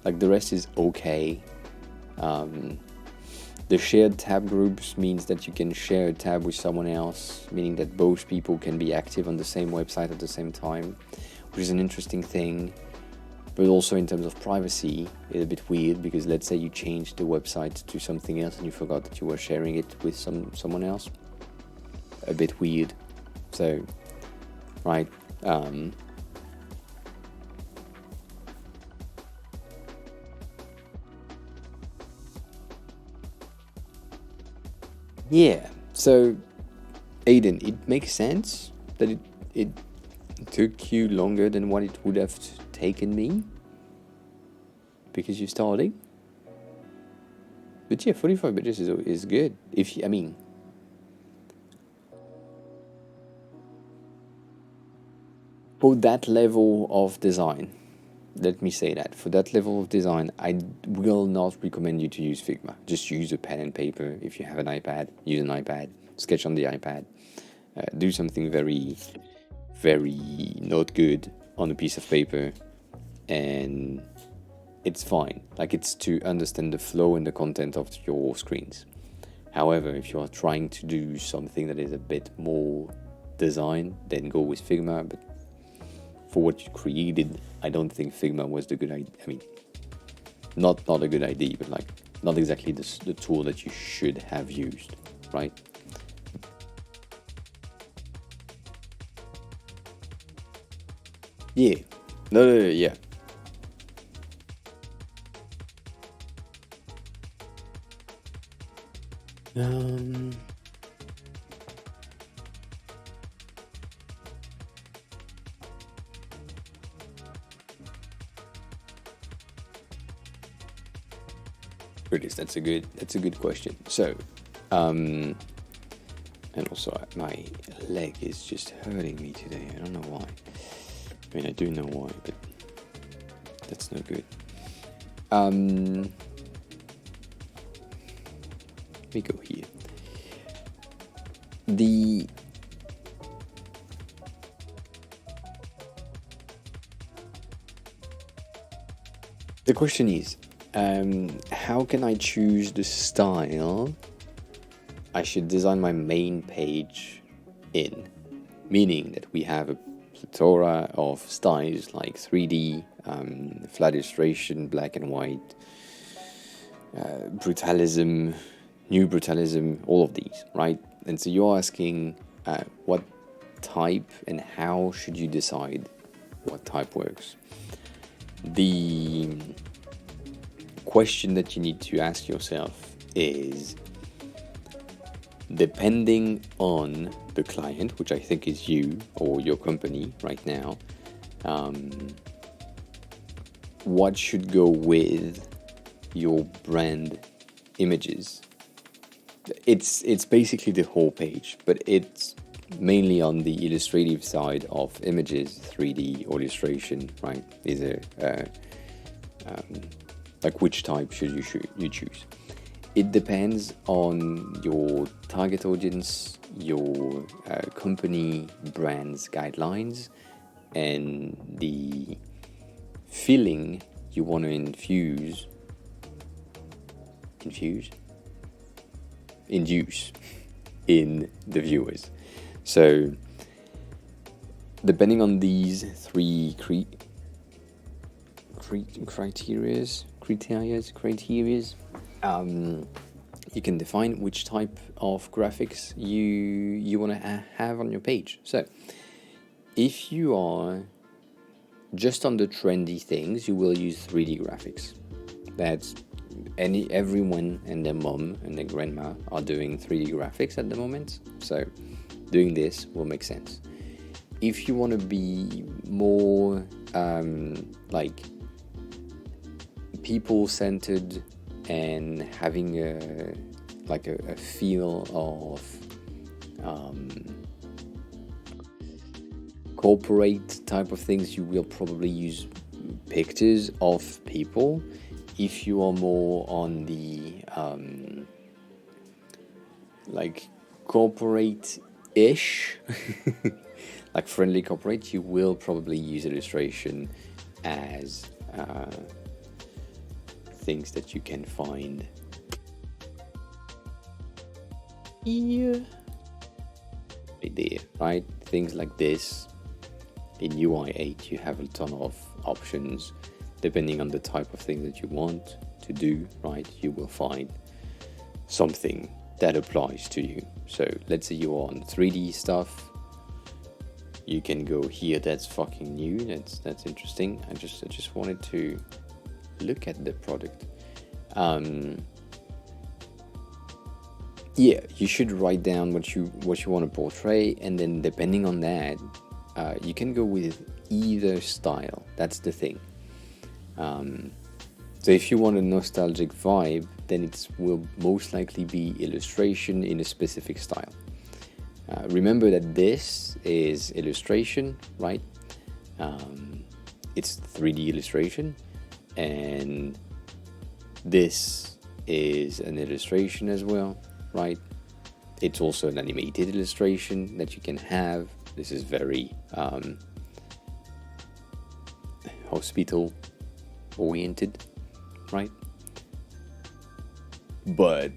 Like the rest is okay. The shared tab groups means that you can share a tab with someone else, meaning that both people can be active on the same website at the same time, which is an interesting thing. But also in terms of privacy, it's a bit weird, because let's say you changed the website to something else and you forgot that you were sharing it with someone else. A bit weird. So, right. Yeah, so Aiden, it makes sense that it took you longer than what it would have taken me because you're starting. But yeah, 45 pages is good. I mean, for that level of design, let me say that for that level of design, I will not recommend you to use Figma. Just use a pen and paper. If you have an iPad, use an iPad. Sketch on the iPad. Do something very, very not good on a piece of paper, and it's fine. Like, it's to understand the flow and the content of your screens. However, if you are trying to do something that is a bit more design, then go with Figma. But for what you created, I don't think Figma was the good idea. I mean, not a good idea, but like not exactly the tool that you should have used, right? Yeah. No, yeah. Um, That's a good question. So, and also my leg is just hurting me today. I don't know why. I mean, I do know why, but that's no good. Let me go here. The question is, how can I choose the style I should design my main page in? Meaning that we have a plethora of styles like 3D, flat illustration, black and white, brutalism, new brutalism, all of these, right? And so you're asking what type and how should you decide what type works? The question that you need to ask yourself is, depending on the client, which I think is you or your company right now, what should go with your brand images? It's basically the whole page, but it's mainly on the illustrative side of images, 3D or illustration, right? Is there like which type should you choose? It depends on your target audience, your company brand's guidelines, and the feeling you want to induce in the viewers. So, depending on these three criteria, you can define which type of graphics you want to have on your page. So, if you are just on the trendy things, you will use 3D graphics. That's everyone and their mom and their grandma are doing 3D graphics at the moment. So, doing this will make sense. If you want to be more like people-centered and having a feel of corporate type of things, you will probably use pictures of people. If you are more on the like corporate-ish, like friendly corporate, you will probably use illustration as things that you can find here, right? Things like this. In UI 8, you have a ton of options. Depending on the type of thing that you want to do, right, you will find something that applies to you. So let's say you're on 3D stuff, you can go here. That's fucking new. That's interesting. I just wanted to look at the product. Yeah, you should write down what you want to portray, and then depending on that, you can go with either style. That's the thing. So if you want a nostalgic vibe, then it will most likely be illustration in a specific style. Remember that this is illustration, right? It's 3D illustration, and this is an illustration as well, right? It's also an animated illustration that you can have. This is very hospital oriented, right? But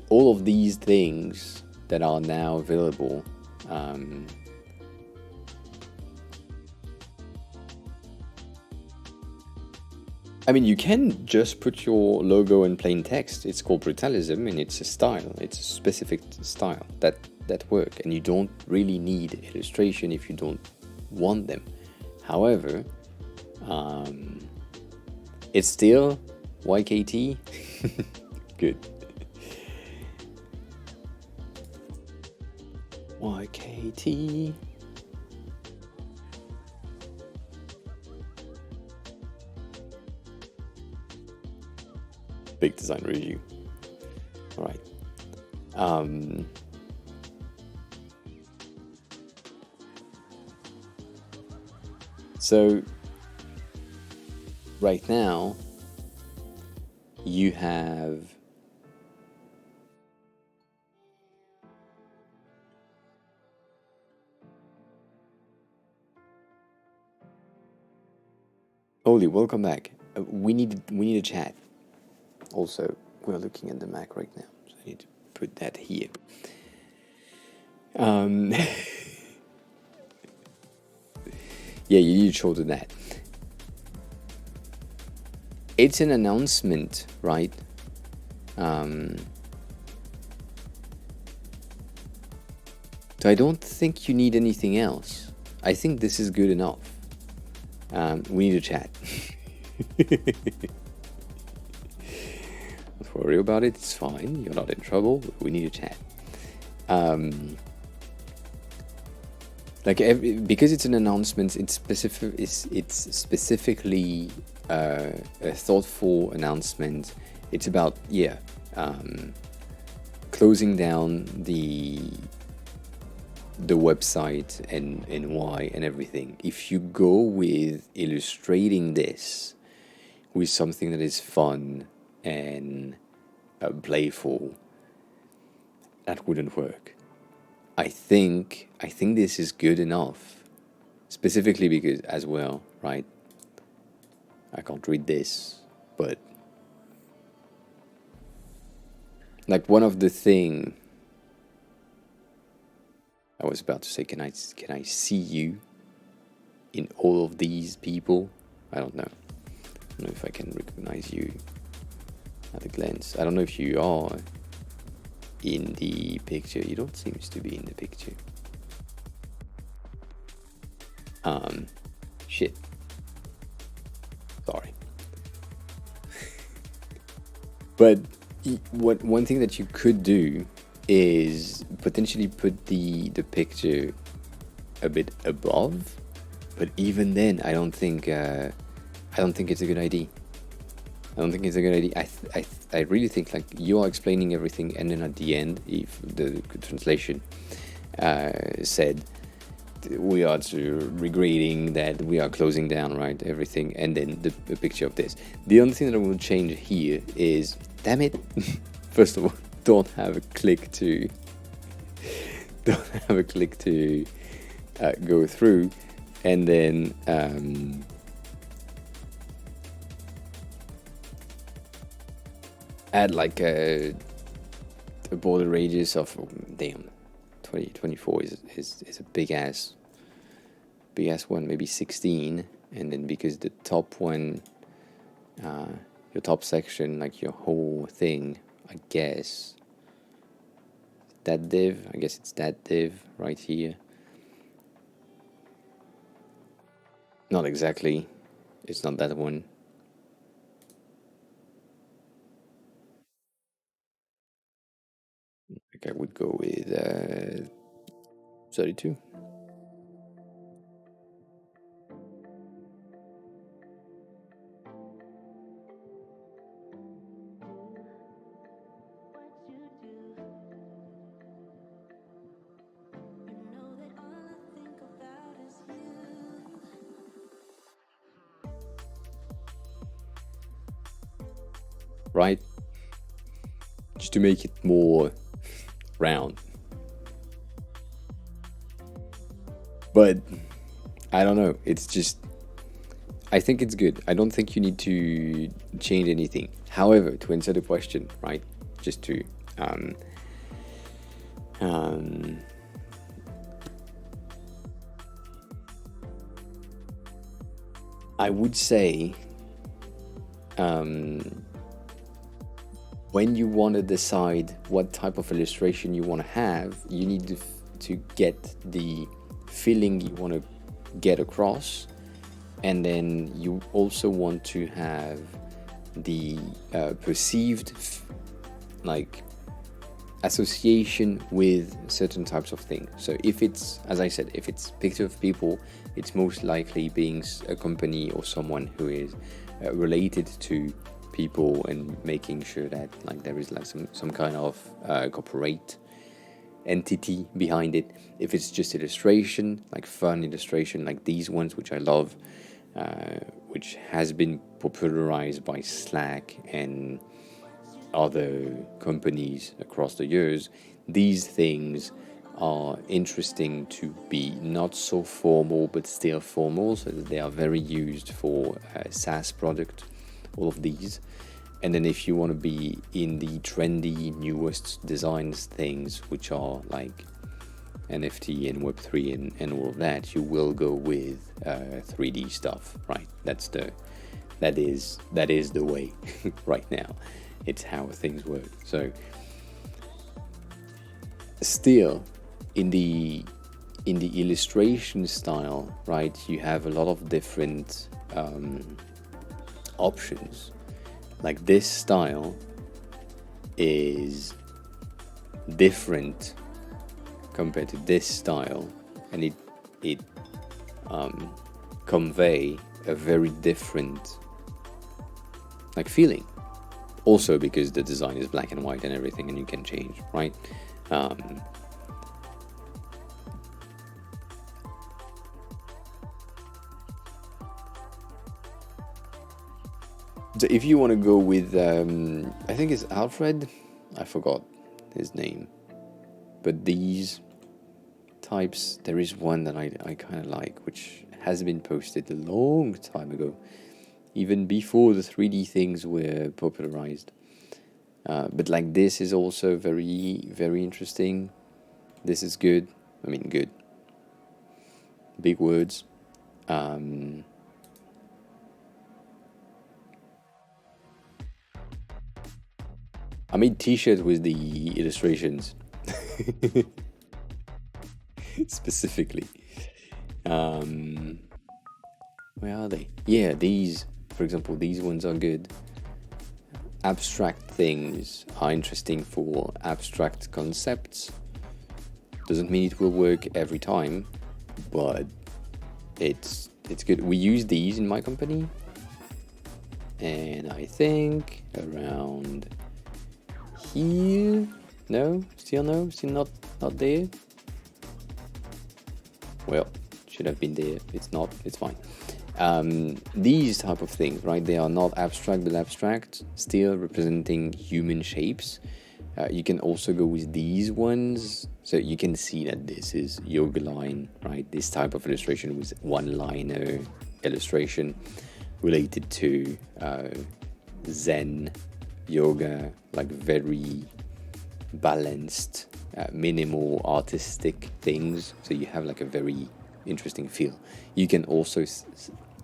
all of these things that are now available, I mean, you can just put your logo in plain text. It's called brutalism, and it's a style. It's a specific style that work, and you don't really need illustration if you don't want them. However, it's still YKT. Good. YKT. Big design review. All right. So right now you have Oli, welcome back. We need a chat. Also, we're looking at the Mac right now, so I need to put that here. Yeah, you need to show the that. It's an announcement, right? So I don't think you need anything else. I think this is good enough. We need a chat. Don't worry about it, it's fine. You're not in trouble. We need a chat. Because it's an announcement, it's specifically a thoughtful announcement. It's about closing down the website and why and everything. If you go with illustrating this with something that is fun and playful, that wouldn't work. I think this is good enough, specifically because as well, right? I can't read this, but like one of the thing I was about to say, can I see you in all of these people? I don't know. I don't know if I can recognize you at a glance. I don't know if you are in the picture. You don't seem to be in the picture. Shit. Sorry. But one thing that you could do is potentially put the picture a bit above, but even then, I don't think it's a good idea. I don't think it's a good idea. I really think like you are explaining everything, and then at the end, if the translation said we are regretting that we are closing down, right, everything, and then the picture of this. The only thing that I will change here is, damn it, first of all, don't have a click to go through, and then add like a border radius of 2024 is a big ass one, maybe 16, and then because the top one, your top section, like your whole thing, I guess that div, I guess it's that div right here. Not exactly, it's not that one. think I would go with 32. Right? Just to make it more round. But I don't know. It's just, I think it's good. I don't think you need to change anything. However, to answer the question, right? Just to I would say when you want to decide what type of illustration you want to have, you need to get the feeling you want to get across, and then you also want to have the perceived like association with certain types of things. So if it's, as I said, if it's picture of people, it's most likely being a company or someone who is related to people and making sure that like there is like some kind of corporate entity behind it. If it's just illustration, like fun illustration, like these ones which I love, which has been popularized by Slack and other companies across the years, these things are interesting to be not so formal but still formal, so that they are very used for SaaS product, all of these. And then if you want to be in the trendy newest designs things, which are like NFT and Web3 and all of that, you will go with 3D stuff, right? That is the way right now. It's how things work. So still in the illustration style, right, you have a lot of different options. Like this style is different compared to this style, and it convey a very different like feeling. Also because the design is black and white and everything, and you can change, right? So if you want to go with, I think it's Alfred, I forgot his name, but these types, there is one that I kind of like, which has been posted a long time ago, even before the 3D things were popularized. But like this is also very, very interesting. This is good. I mean, good. Big words. I made t-shirts with the illustrations. Specifically. Where are they? Yeah, these, for example, these ones are good. Abstract things are interesting for abstract concepts. Doesn't mean it will work every time, but it's good. We use these in my company, and I think around here. No, still not there. Well, should have been there. It's not. It's fine. These type of things, right? They are not abstract, but abstract, still representing human shapes. You can also go with these ones, so you can see that this is yoga line, right? This type of illustration with one-liner illustration related to Zen yoga, like very balanced, minimal artistic things. So you have like a very interesting feel. You can also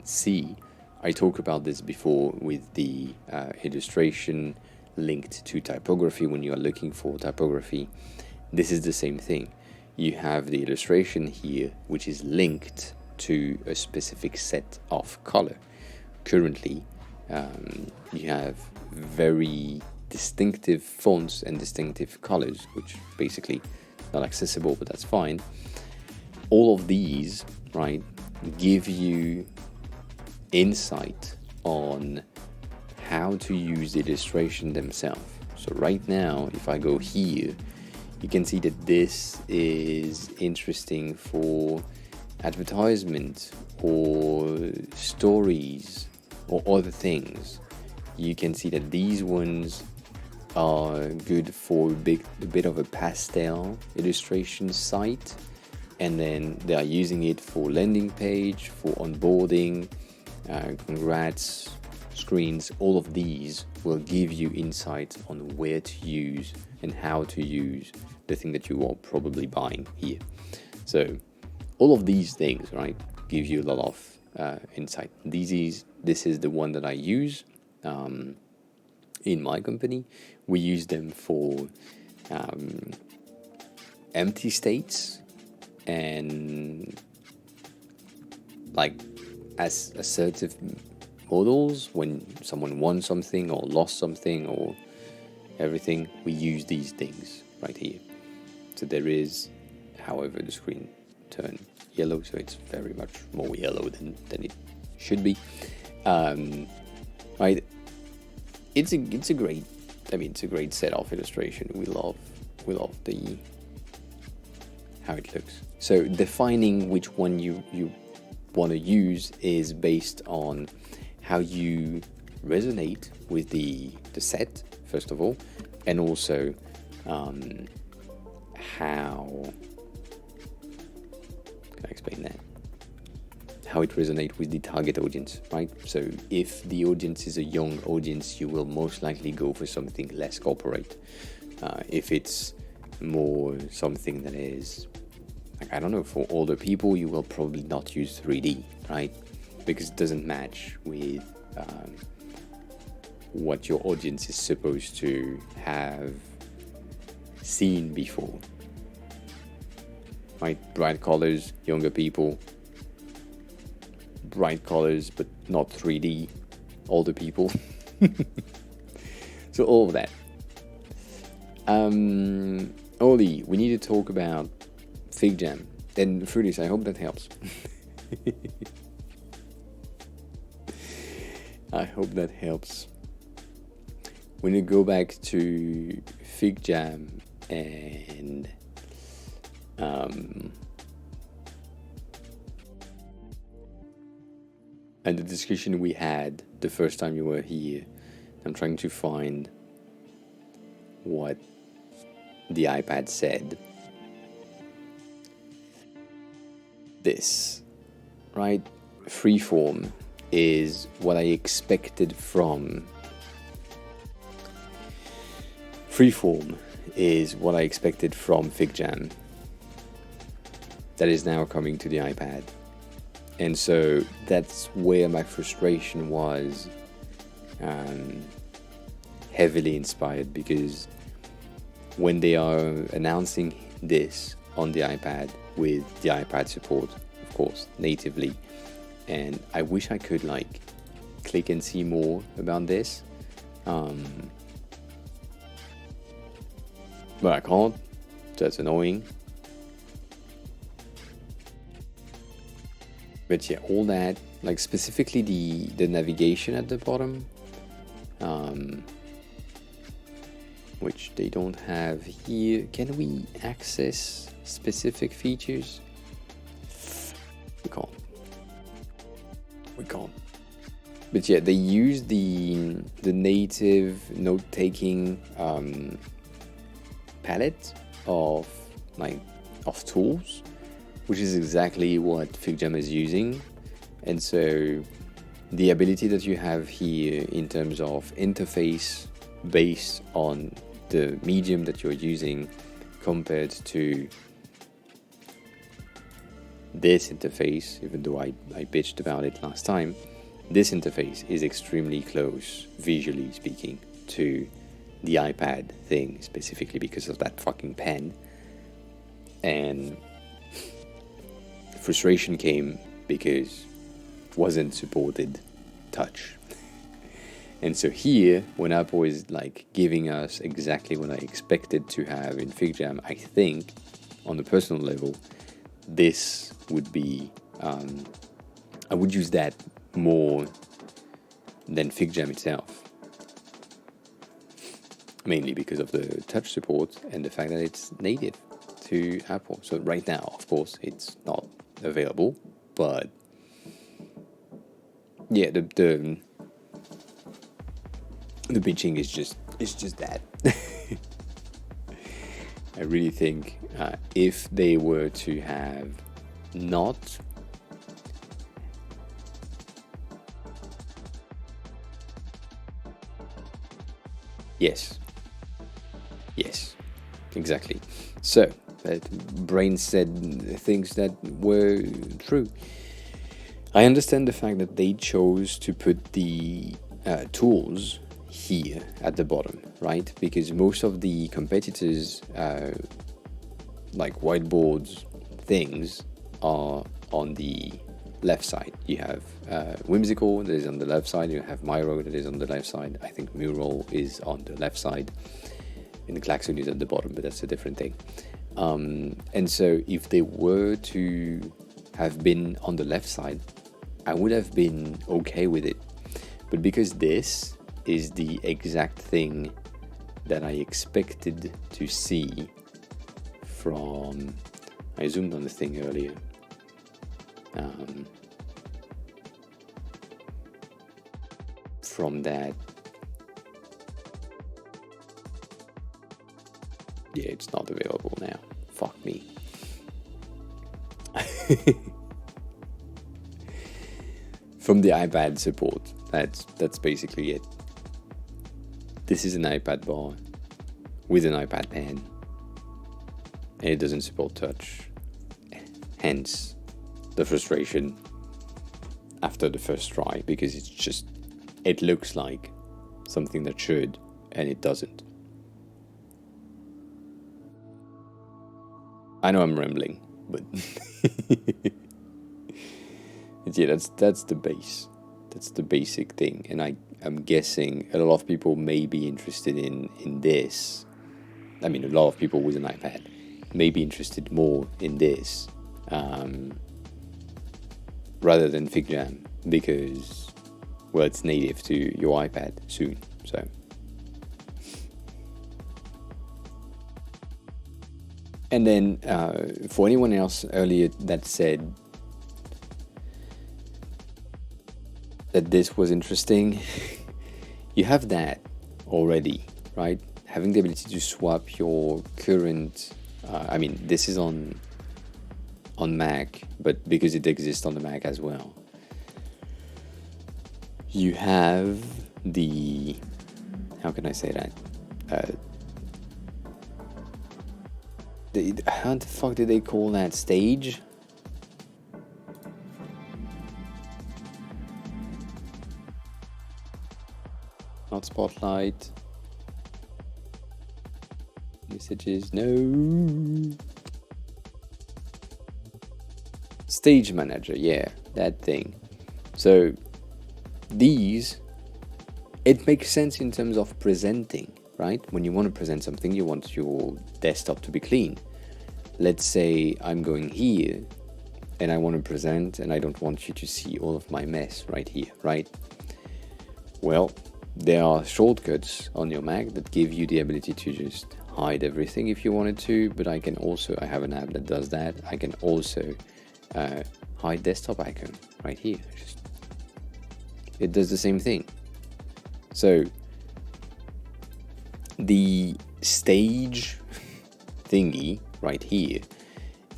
see, I talked about this before with the illustration linked to typography. When you are looking for typography, this is the same thing. You have the illustration here, which is linked to a specific set of color. Currently, you have very distinctive fonts and distinctive colors, which basically not accessible, but that's fine. All of these, right, give you insight on how to use the illustration themselves. So right now, if I go here, you can see that this is interesting for advertisement or stories or other things. You can see that these ones are good for a bit of a pastel illustration site, and then they are using it for landing page, for onboarding, congrats screens. All of these will give you insight on where to use and how to use the thing that you are probably buying here. So all of these things, right, give you a lot of insight. This is the one that I use in my company. We use them for empty states and like as assertive models. When someone won something or lost something or everything, we use these things right here. So there is, however, the screen turned yellow, so it's very much more yellow than it should be. Right, it's a great set of illustration. We love the how it looks. So defining which one you want to use is based on how you resonate with the set, first of all, and also how can I explain that? How it resonates with the target audience, right? So if the audience is a young audience, you will most likely go for something less corporate. If it's more something that is, like, I don't know, for older people, you will probably not use 3D, right? Because it doesn't match with what your audience is supposed to have seen before. Right? Bright colors, younger people. Bright colors, but not 3D, older people. So all of that. Oli, we need to talk about FigJam. And Fruities, I hope that helps. I hope that helps. When you go back to FigJam and the discussion we had the first time you were here, I'm trying to find what the iPad said. This, right? Freeform is what I expected from FigJam. That is now coming to the iPad. And so that's where my frustration was heavily inspired, because when they are announcing this on the iPad with the iPad support, of course, natively, and I wish I could like click and see more about this, but I can't. That's annoying. But yeah, all that, like specifically the navigation at the bottom, which they don't have here. Can we access specific features? We can't. But yeah, they use the native note-taking palette of tools, which is exactly what FigJam is using. And so the ability that you have here in terms of interface based on the medium that you're using compared to this interface, even though I bitched about it last time, this interface is extremely close, visually speaking, to the iPad thing, specifically because of that fucking pen. And frustration came because it wasn't supported touch. And so here, when Apple is like giving us exactly what I expected to have in FigJam, I think on the personal level, this would be, I would use that more than FigJam itself. Mainly because of the touch support and the fact that it's native to Apple. So right now, of course, it's not available, but yeah, the pitching is just that. I really think if they were to have not yes, exactly. So that Brain said things that were true. I understand the fact that they chose to put the tools here at the bottom, right? Because most of the competitors, like whiteboards things, are on the left side. You have Whimsical that is on the left side. You have Miro that is on the left side. I think Mural is on the left side. And the Klaxon is at the bottom, but that's a different thing. And so if they were to have been on the left side, I would have been okay with it. But because this is the exact thing that I expected to see from... I zoomed on the thing earlier. From that... Yeah, it's not available now. Fuck me. From the iPad support. That's basically it. This is an iPad bar with an iPad pen, and it doesn't support touch. Hence the frustration after the first try, because it looks like something that should, and it doesn't. I know I'm rambling, but yeah, that's the base. That's the basic thing, and I'm guessing a lot of people may be interested in this. I mean, a lot of people with an iPad may be interested more in this rather than FigJam, because, well, it's native to your iPad soon, so. And then for anyone else earlier that said that this was interesting, you have that already, right? Having the ability to swap your current, I mean, this is on Mac, but because it exists on the Mac as well, you have the, how can I say that? How the fuck did they call that? Stage? Not Spotlight. Messages, no. Stage Manager, yeah, that thing. So these, it makes sense in terms of presenting, right? When you want to present something, you want your desktop to be clean. Let's say I'm going here and I want to present and I don't want you to see all of my mess right here, right? Well, there are shortcuts on your Mac that give you the ability to just hide everything if you wanted to, but I have an app that does that. I can also hide desktop icon right here. It does the same thing. So the stage thingy right here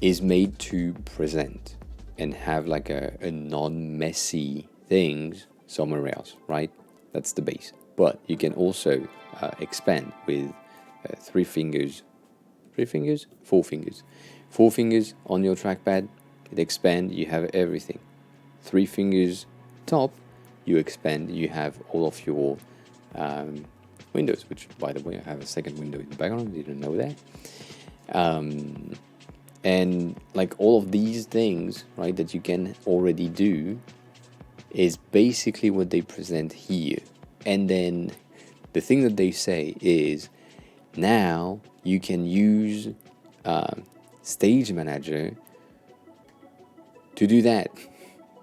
is made to present and have like a non-messy things somewhere else, right? That's the base. But you can also expand with 4 fingers on your trackpad. It expands, you have everything. 3 fingers top, you expand, you have all of your windows, which, by the way, I have a second window in the background, didn't know that. And like all of these things, right, that you can already do is basically what they present here. And then the thing that they say is now you can use Stage Manager to do that,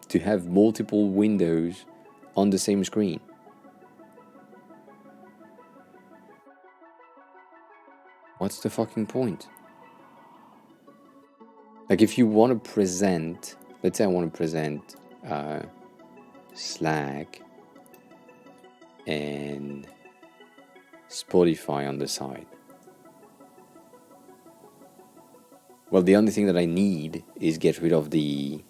to have multiple windows on the same screen. What's the fucking point? Like, if you want to present, let's say I want to present Slack and Spotify on the side. Well, the only thing that I need is get rid of the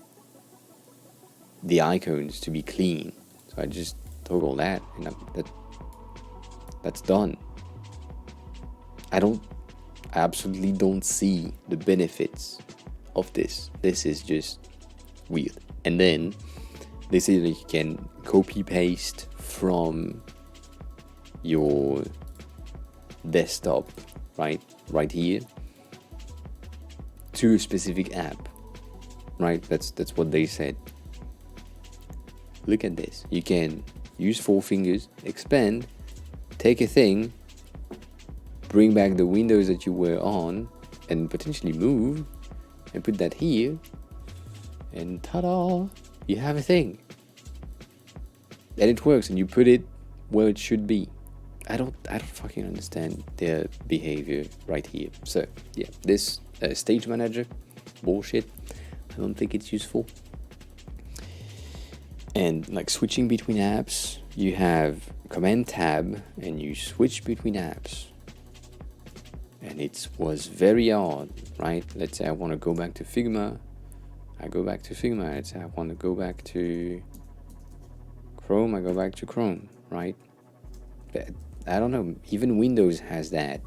icons to be clean. So I just toggle that, and that's done. I absolutely don't see the benefits of this. This is just weird. And then they say that you can copy paste from your desktop, right here, to a specific app, right? That's what they said. Look at this. You can use 4 fingers, expand, take a thing, bring back the windows that you were on, and potentially move, and put that here, and ta-da, you have a thing. And it works, and you put it where it should be. I don't fucking understand their behavior right here. So yeah, this Stage Manager bullshit. I don't think it's useful. And like switching between apps, you have Command Tab, and you switch between apps. And it was very odd, right? Let's say I want to go back to Figma. I go back to Figma. Let's say I want to go back to Chrome. I go back to Chrome, right? But I don't know. Even Windows has that.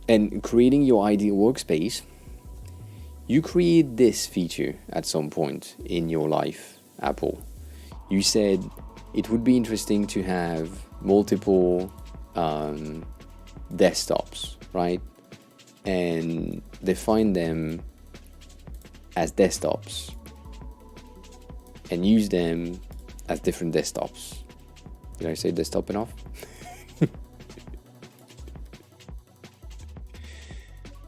And creating your ideal workspace, you create this feature at some point in your life, Apple. You said it would be interesting to have multiple desktops, right? And define them as desktops and use them as different desktops. Did I say desktop enough?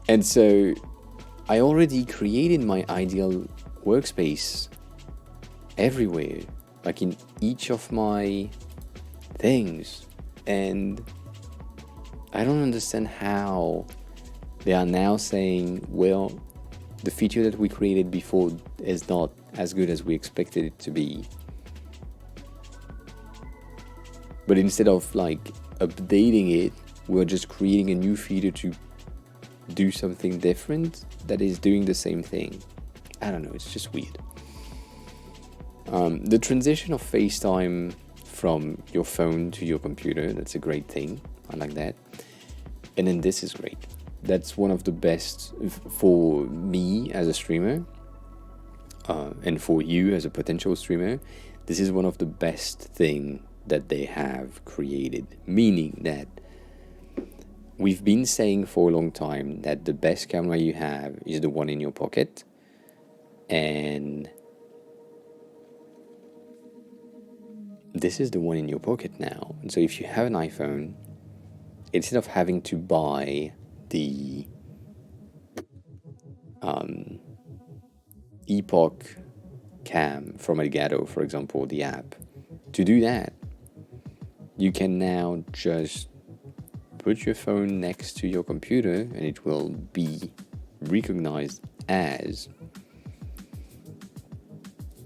And so I already created my ideal workspace everywhere, like in each of my things. And I don't understand how they are now saying, well, the feature that we created before is not as good as we expected it to be. But instead of like updating it, we're just creating a new feature to do something different that is doing the same thing. I don't know, it's just weird. The transition of FaceTime from your phone to your computer, that's a great thing. I like that. And then this is great. That's one of the best for me as a streamer, and for you as a potential streamer. This is one of the best thing that they have created, meaning that we've been saying for a long time that the best camera you have is the one in your pocket, and this is the one in your pocket now. And so if you have an iPhone, instead of having to buy the Epoch Cam from Elgato, for example, the app, to do that, you can now just put your phone next to your computer and it will be recognized as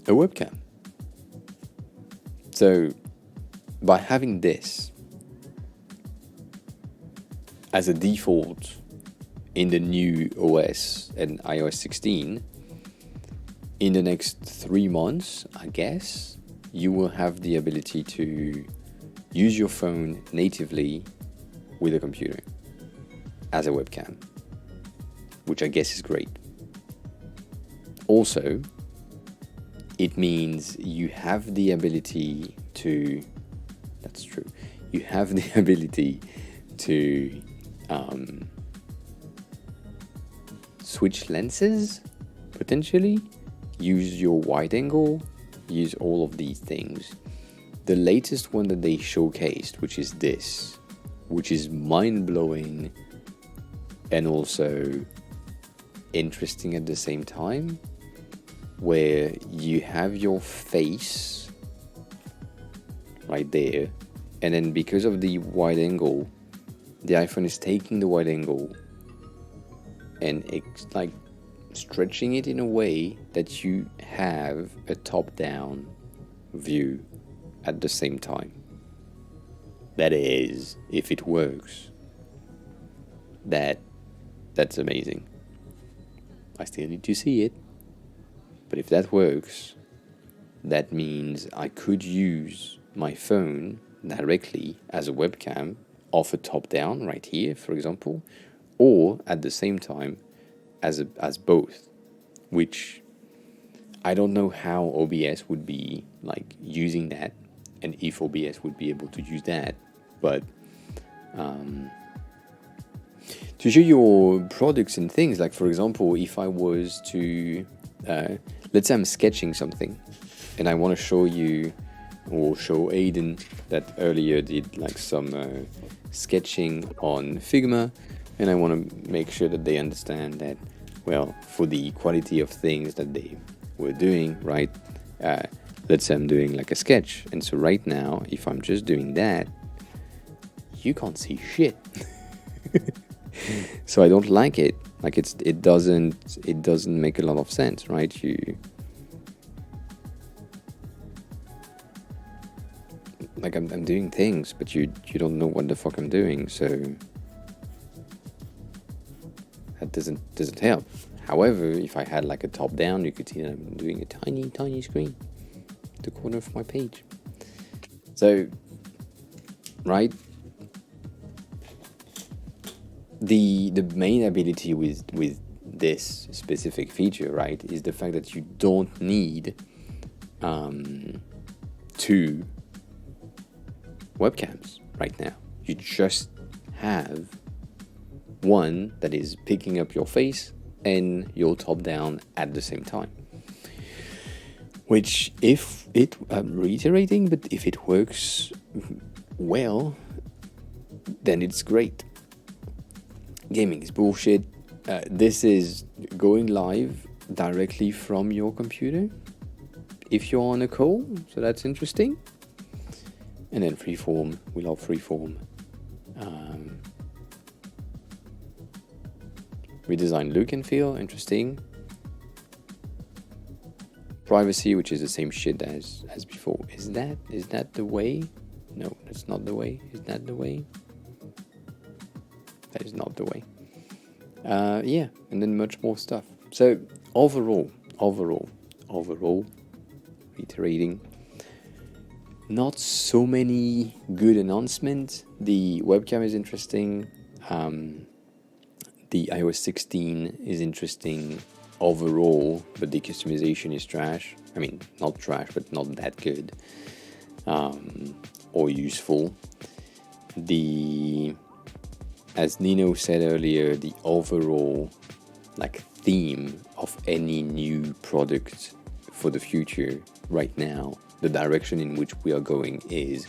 a webcam. So by having this as a default in the new OS and iOS 16, in the next 3 months, I guess, you will have the ability to use your phone natively with a computer as a webcam, which I guess is great. Also, it means you have the ability to, that's true, you have the ability to switch lenses, potentially, use your wide angle, use all of these things. the latest one that they showcased, which is this, which is mind-blowing and also interesting at the same time, where you have your face right there, and then because of the wide angle, the iPhone is taking the wide angle and it's like stretching it in a way that you have a top-down view at the same time. That is, if it works, that's amazing. I still need to see it, but if that works, that means I could use my phone directly as a webcam off a top-down right here, for example, or at the same time as both, which I don't know how OBS would be like using that, and if OBS would be able to use that, but to show your products and things, like for example, if I was to, let's say I'm sketching something, and I want to show you, or show Aiden that earlier did like some sketching on Figma, and I want to make sure that they understand that, well, for the quality of things that they were doing, right? Let's say I'm doing like a sketch, and so right now, if I'm just doing that, you can't see shit. So I don't like it. Like it doesn't make a lot of sense, right? Like I'm doing things, but you don't know what the fuck I'm doing, so that doesn't help. However, if I had like a top down, you could see that I'm doing a tiny screen at the corner of my page. So, right, the main ability with this specific feature, right, is the fact that you don't need two webcams right now. You just have one that is picking up your face and your top down at the same time, which, if it, I'm reiterating, but if it works well, then it's great. Gaming is bullshit. This is going live directly from your computer if you're on a call, so that's interesting. And then freeform, we love freeform. Redesigned look and feel, interesting. Privacy, which is the same shit as before. Is that the way? No, that's not the way. Is that the way? That is not the way. Yeah, and then much more stuff. So overall, reiterating, not so many good announcements. The webcam is interesting. The iOS 16 is interesting overall, but the customization is trash. I mean, not trash, but not that good or useful. As Nino said earlier, the overall like theme of any new product for the future right now, the direction in which we are going is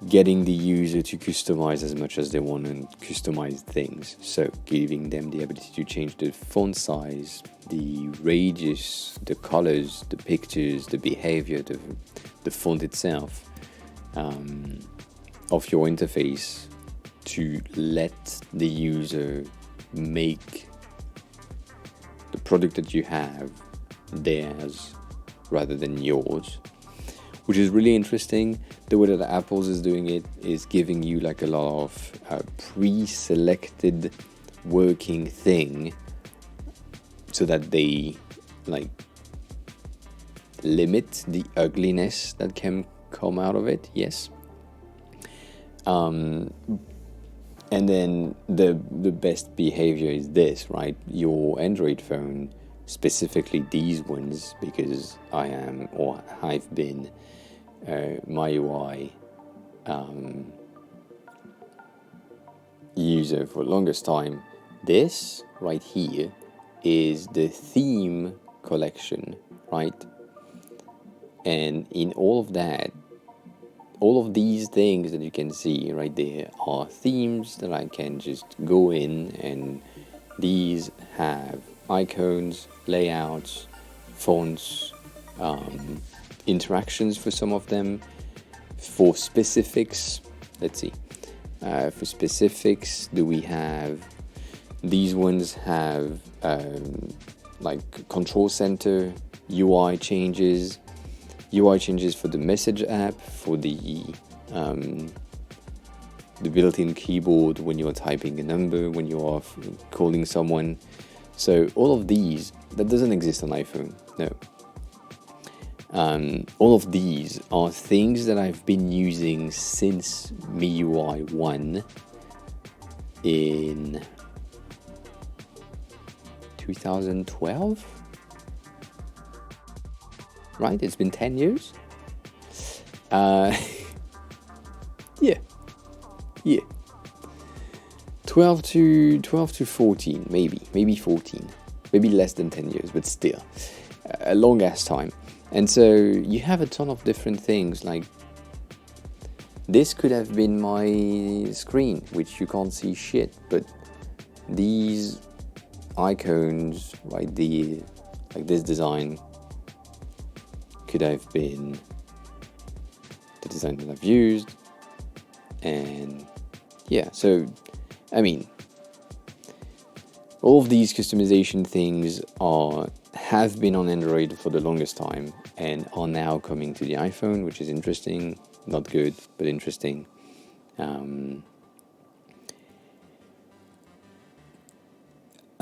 getting the user to customize as much as they want and customize things. So giving them the ability to change the font size, the radius, the colors, the pictures, the behavior, the font itself of your interface, to let the user make the product that you have theirs rather than yours, which is really interesting. The way that Apple's is doing it is giving you like a lot of pre-selected working thing, so that they like limit the ugliness that can come out of it. Yes. And then the best behavior is this, right? Your Android phone, specifically these ones, because I've been MyUI user for the longest time. This right here is the theme collection, right? And in all of that, all of these things that you can see right there are themes that I can just go in, and these have icons, layouts, fonts, interactions for some of them. For specifics, let's see. For specifics, do we have these ones have like control center, UI changes for the message app, for the built-in keyboard when you're typing a number, when you are calling someone. So all of these, that doesn't exist on iPhone, no. All of these are things that I've been using since MIUI 1 in 2012, right? It's been 10 years. Yeah. 12 to 14, maybe 14, maybe less than 10 years, but still a long ass time. And so you have a ton of different things, like this could have been my screen, which you can't see shit, but these icons right there, like this design, could have been the design that I've used. And yeah, so I mean, all of these customization things have been on Android for the longest time and are now coming to the iPhone, which is interesting. Not good, but interesting. I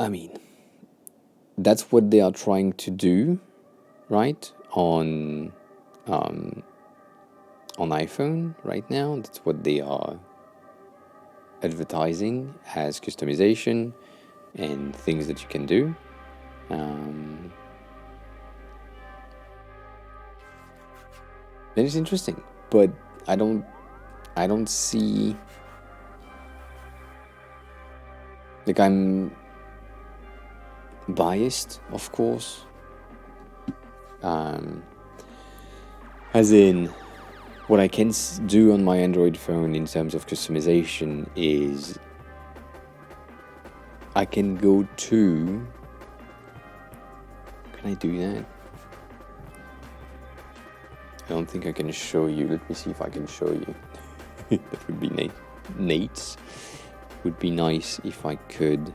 mean, that's what they are trying to do, right? On iPhone right now. That's what they are advertising as customization and things that you can do. That is interesting, but I don't see, like, I'm biased, of course, as in what I can do on my Android phone in terms of customization is I can go to, can I do that? I don't think I can show you. Let me see if I can show you. That would be Nate's. Would be nice if I could.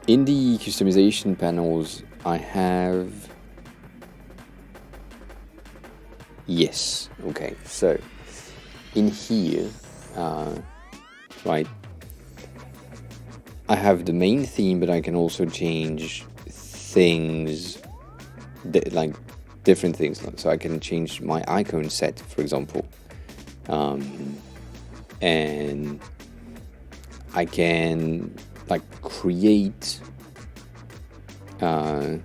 In the customization panels, I have. Yes. Okay. So in here, right, I have the main theme, but I can also change things like different things. So I can change my icon set, for example, and I can like create a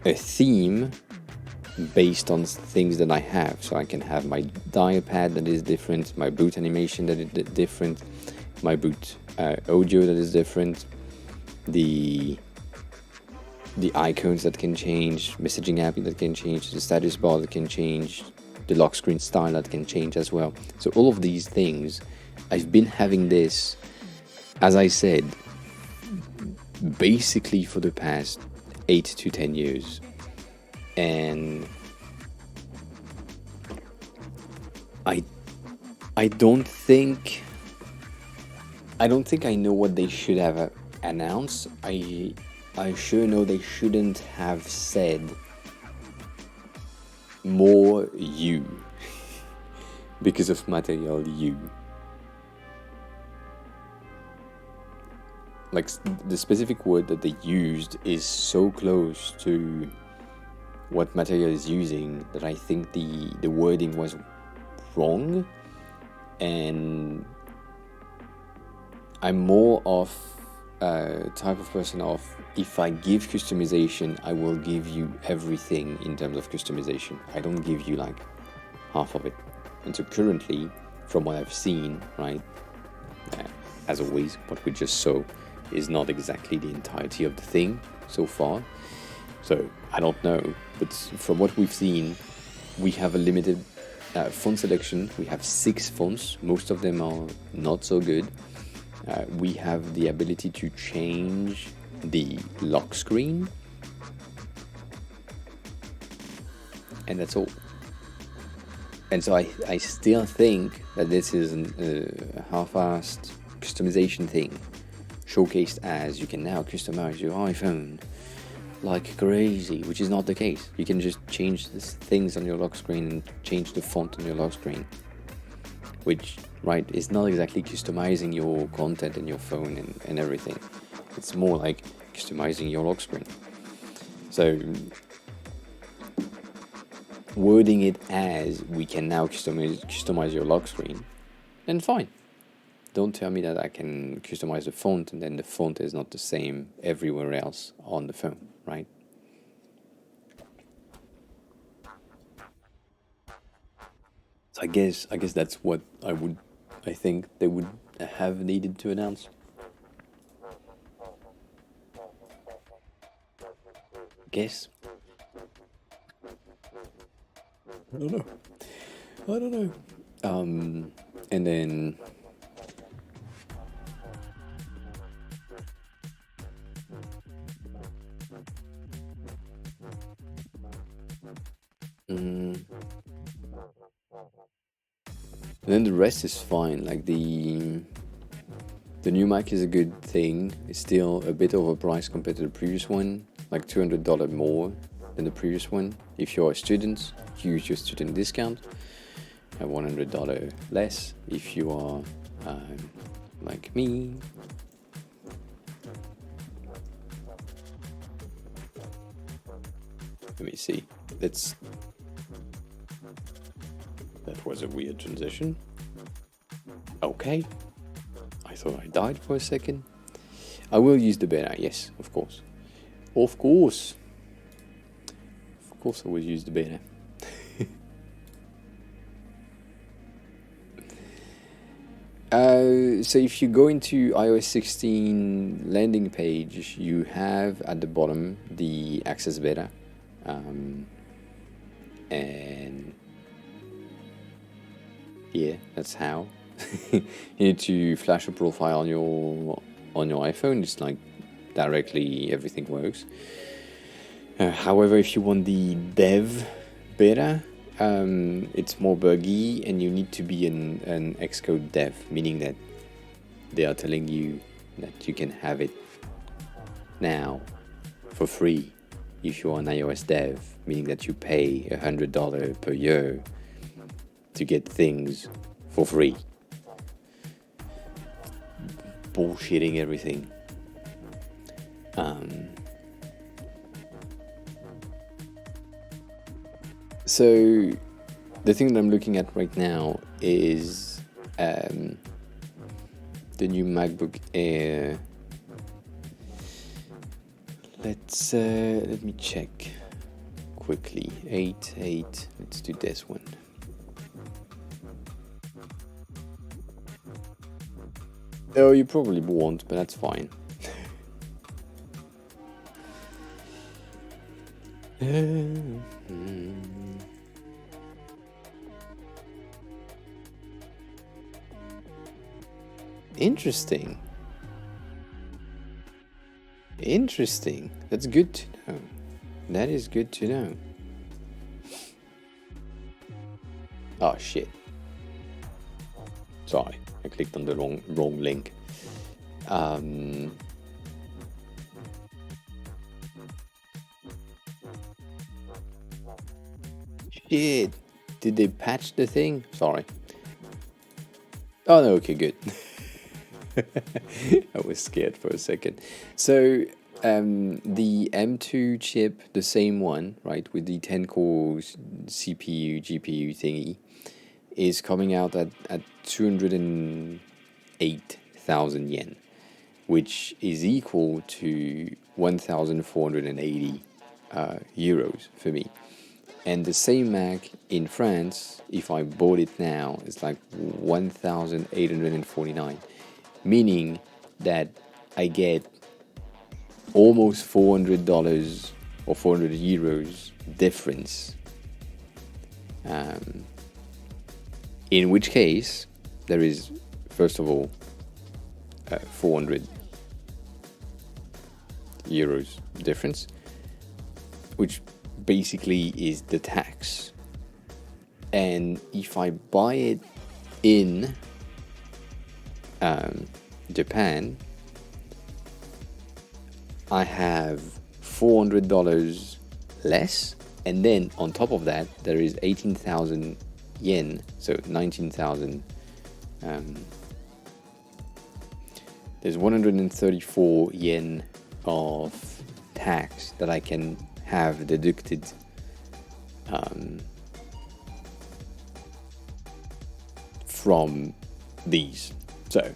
theme based on things that I have. So I can have my dial pad that is different, my boot animation that is different, my boot audio that is different, the icons that can change, messaging app that can change, the status bar that can change, the lock screen style that can change as well. So all of these things, I've been having this, as I said, basically for the past 8 to 10 years. And I don't think I know what they should have announced. I sure know they shouldn't have said more U because of Material U. Like the specific word that they used is so close to what Material is using that I think the wording was wrong, and I'm more of type of person of, if I give customization, I will give you everything in terms of customization. I don't give you like half of it. And so currently, from what I've seen, right, as always, what we just saw is not exactly the entirety of the thing so far. So I don't know, but from what we've seen, we have a limited Font selection, we have 6 fonts. Most of them are not so good. We have the ability to change the lock screen, and that's all. And so I still think that this is a half-assed customization thing, showcased as you can now customize your iPhone like crazy, which is not the case. You can just change things on your lock screen and change the font on your lock screen, which, right, is not exactly customizing your content in your phone and everything. It's more like customizing your lock screen. So wording it as we can now customize your lock screen, then fine. Don't tell me that I can customize the font and then the font is not the same everywhere else on the phone, right? So I guess that's what I think they would have needed to announce. Guess. I don't know. And then then the rest is fine. Like the new Mac is a good thing. It's still a bit overpriced compared to the previous one, like $200 more than the previous one. If you're a student, use your student discount. $100 less if you are like me. Let me see. That was a weird transition. Okay. I thought I died for a second. I will use the beta, yes, of course. Of course I will use the beta. So if you go into iOS 16 landing page, you have at the bottom the access beta, and yeah, that's how. You need to flash a profile on your iPhone. It's like directly everything works. However, if you want the dev beta, it's more buggy and you need to be an Xcode dev, meaning that they are telling you that you can have it now for free if you're an iOS dev, meaning that you pay $100 per year to get things for free. Bullshitting everything. So the thing that I'm looking at right now is the new MacBook Air. Let me check quickly. 8. Let's do this one. Oh, you probably won't, but that's fine. Interesting. That's good to know. That is good to know. Oh shit. Sorry, I clicked on the wrong link. Shit. Did they patch the thing? Sorry. Oh no, okay, good. I was scared for a second. So the M2 chip, the same one, right, with the 10 cores CPU, GPU thingy, is coming out at 208,000 yen, which is equal to 1,480 euros for me. And the same Mac in France, if I bought it now, it's like 1,849, meaning that I get almost $400 or 400 euros difference In which case, there is, first of all, 400 euros difference, which basically is the tax. And if I buy it in Japan, I have $400 less, and then on top of that there is 18,000 yen, so 19,000. There's 134 yen of tax that I can have deducted from these. So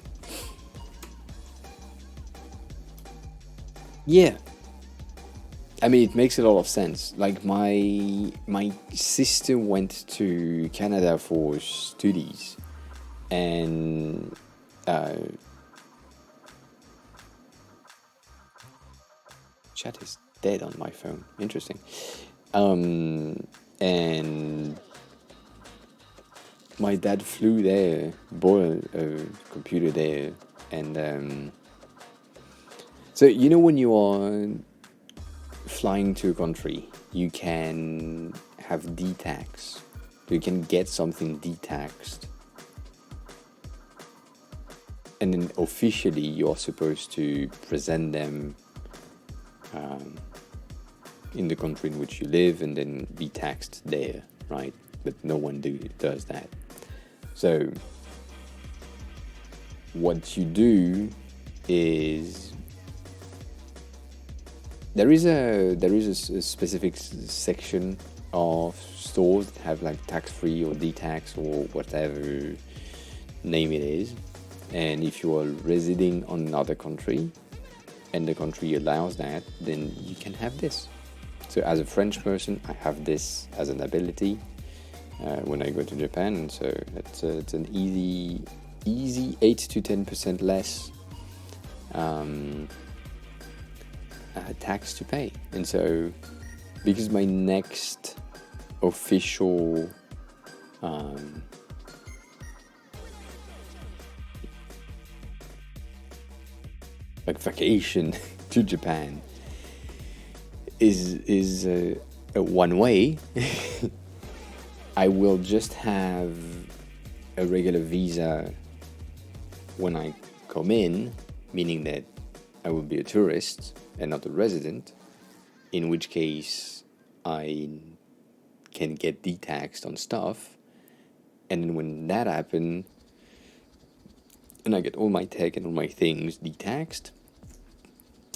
yeah, I mean, it makes a lot of sense. Like my sister went to Canada for studies, and chat is dead on my phone. Interesting. And my dad flew there, bought a computer there, and so you know when you are flying to a country, you can have D-tax. You can get something D-taxed, and then officially you're supposed to present them in the country in which you live, and then be taxed there, right? But no one does that. So what you do is there is a specific section of stores that have like tax-free or D-tax or whatever name it is, and if you are residing on another country and the country allows that, then you can have this. So as a French person, I have this as an ability when I go to Japan, and so it's an easy 8 to 10% less tax to pay. And so because my next official like vacation to Japan is a one way, I will just have a regular visa when I come in, meaning that I will be a tourist and not a resident, in which case I can get de-taxed on stuff, and then when that happens, and I get all my tech and all my things de-taxed,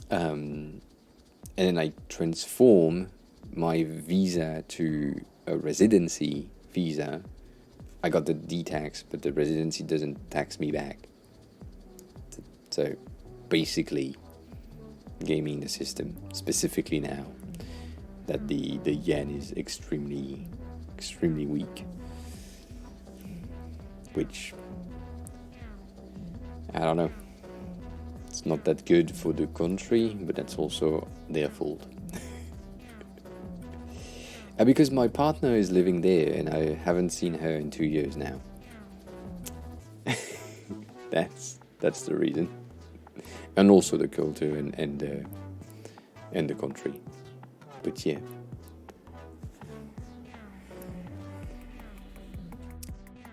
and then I transform my visa to a residency visa. I got the de-tax, but the residency doesn't tax me back. So basically gaming the system, specifically now that the yen is extremely weak, which I don't know, it's not that good for the country, but that's also their fault. Because my partner is living there and I haven't seen her in 2 years now. That's the reason. And also the culture and the country. But yeah.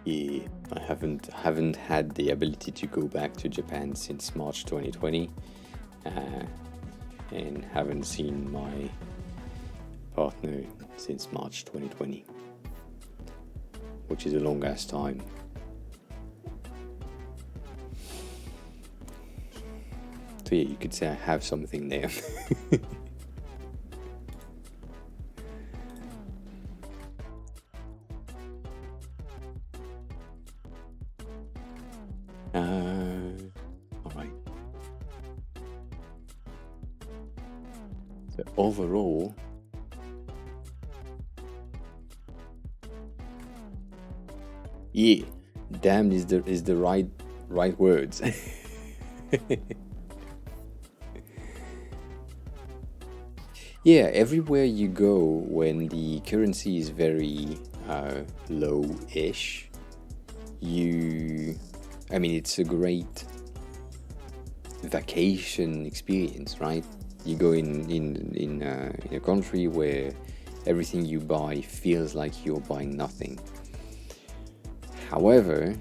Yeah, I haven't had the ability to go back to Japan since March 2020, and haven't seen my partner since March 2020, which is a long ass time. So yeah, you could say I have something there. Alright. So overall, yeah, damned is the right words. Yeah, everywhere you go when the currency is very low-ish, it's a great vacation experience, right? You go in a country where everything you buy feels like you're buying nothing. However,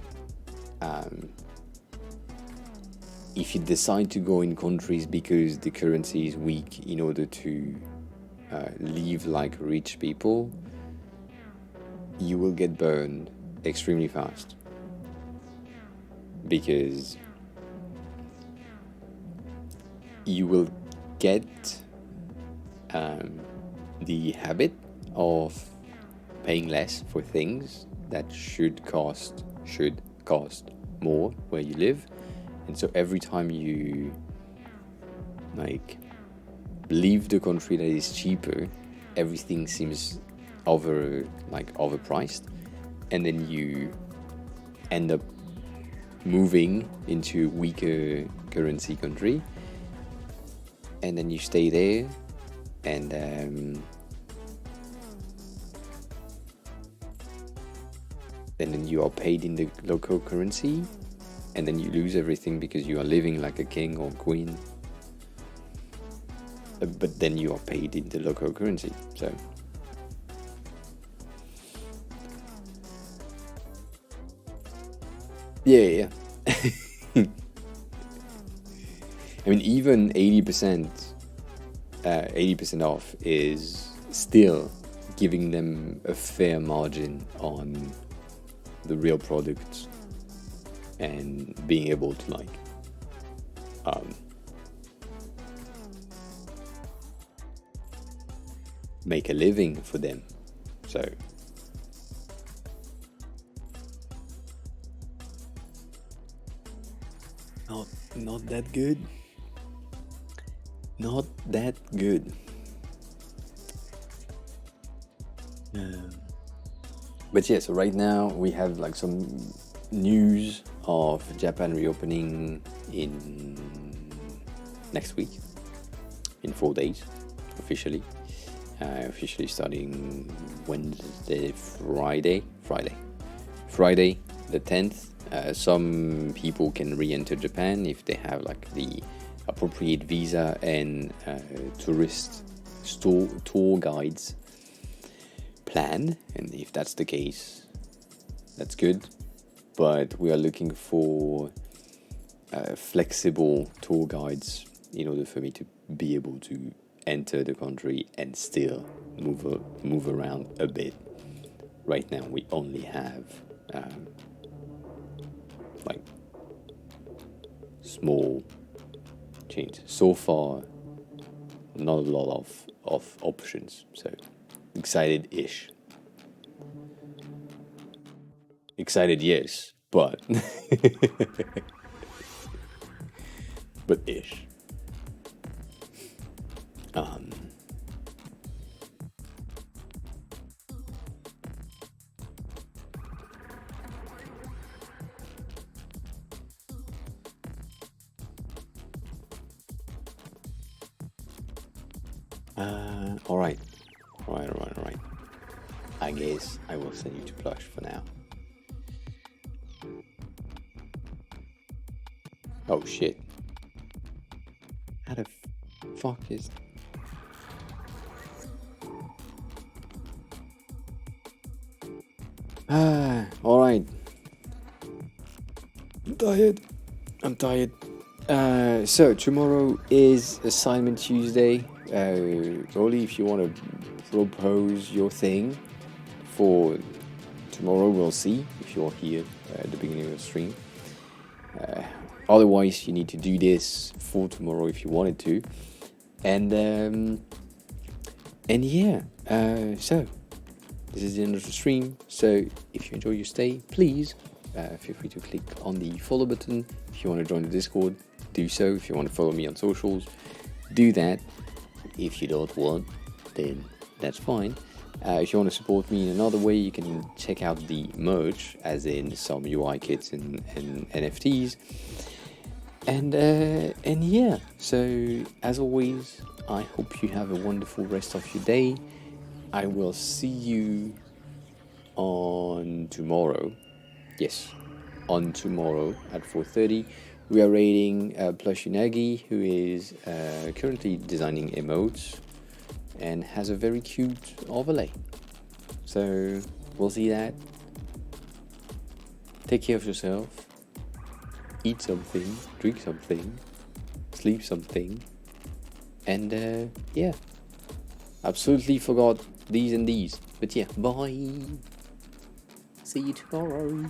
if you decide to go in countries because the currency is weak in order to live like rich people, you will get burned extremely fast, because you will get the habit of paying less for things that should cost more where you live. And so every time you leave the country that is cheaper, everything seems overpriced, and then you end up moving into a weaker currency country, and then you stay there, and then you are paid in the local currency, and then you lose everything because you are living like a king or queen, but then you are paid in the local currency. So yeah. I mean, even 80% off is still giving them a fair margin on the real products, and being able to make a living for them. So not that good. Not that good. But yeah, so right now we have some news of Japan reopening in next week, in 4 days, officially. Officially starting Wednesday, Friday the 10th. Some people can re-enter Japan if they have the appropriate visa and tourist tour guides planned, and if that's the case, that's good. But we are looking for flexible tour guides in order for me to be able to enter the country and still move around a bit. Right now we only have small change. So far, not a lot of options. So excited-ish. Excited, yes, but but ish. All right. I guess I will send you to Plush for now. Oh shit. How the fuck is... alright. I'm tired. So tomorrow is Assignment Tuesday. Rolly, if you want to propose your thing for tomorrow, we'll see if you're here at the beginning of the stream. Otherwise, you need to do this for tomorrow if you wanted to. And yeah, so this is the end of the stream. So if you enjoy your stay, please feel free to click on the follow button. If you want to join the Discord, do so. If you want to follow me on socials, do that. If you don't want, then that's fine. If you want to support me in another way, you can check out the merch, as in some UI kits and NFTs. And yeah, so as always, I hope you have a wonderful rest of your day. I will see you on tomorrow. Yes, on tomorrow at 4:30. We are rating Plush Unagi, who is currently designing emotes and has a very cute overlay. So we'll see that. Take care of yourself. Eat something, drink something, sleep something, and yeah. Absolutely forgot these and these. But yeah, bye. See you tomorrow.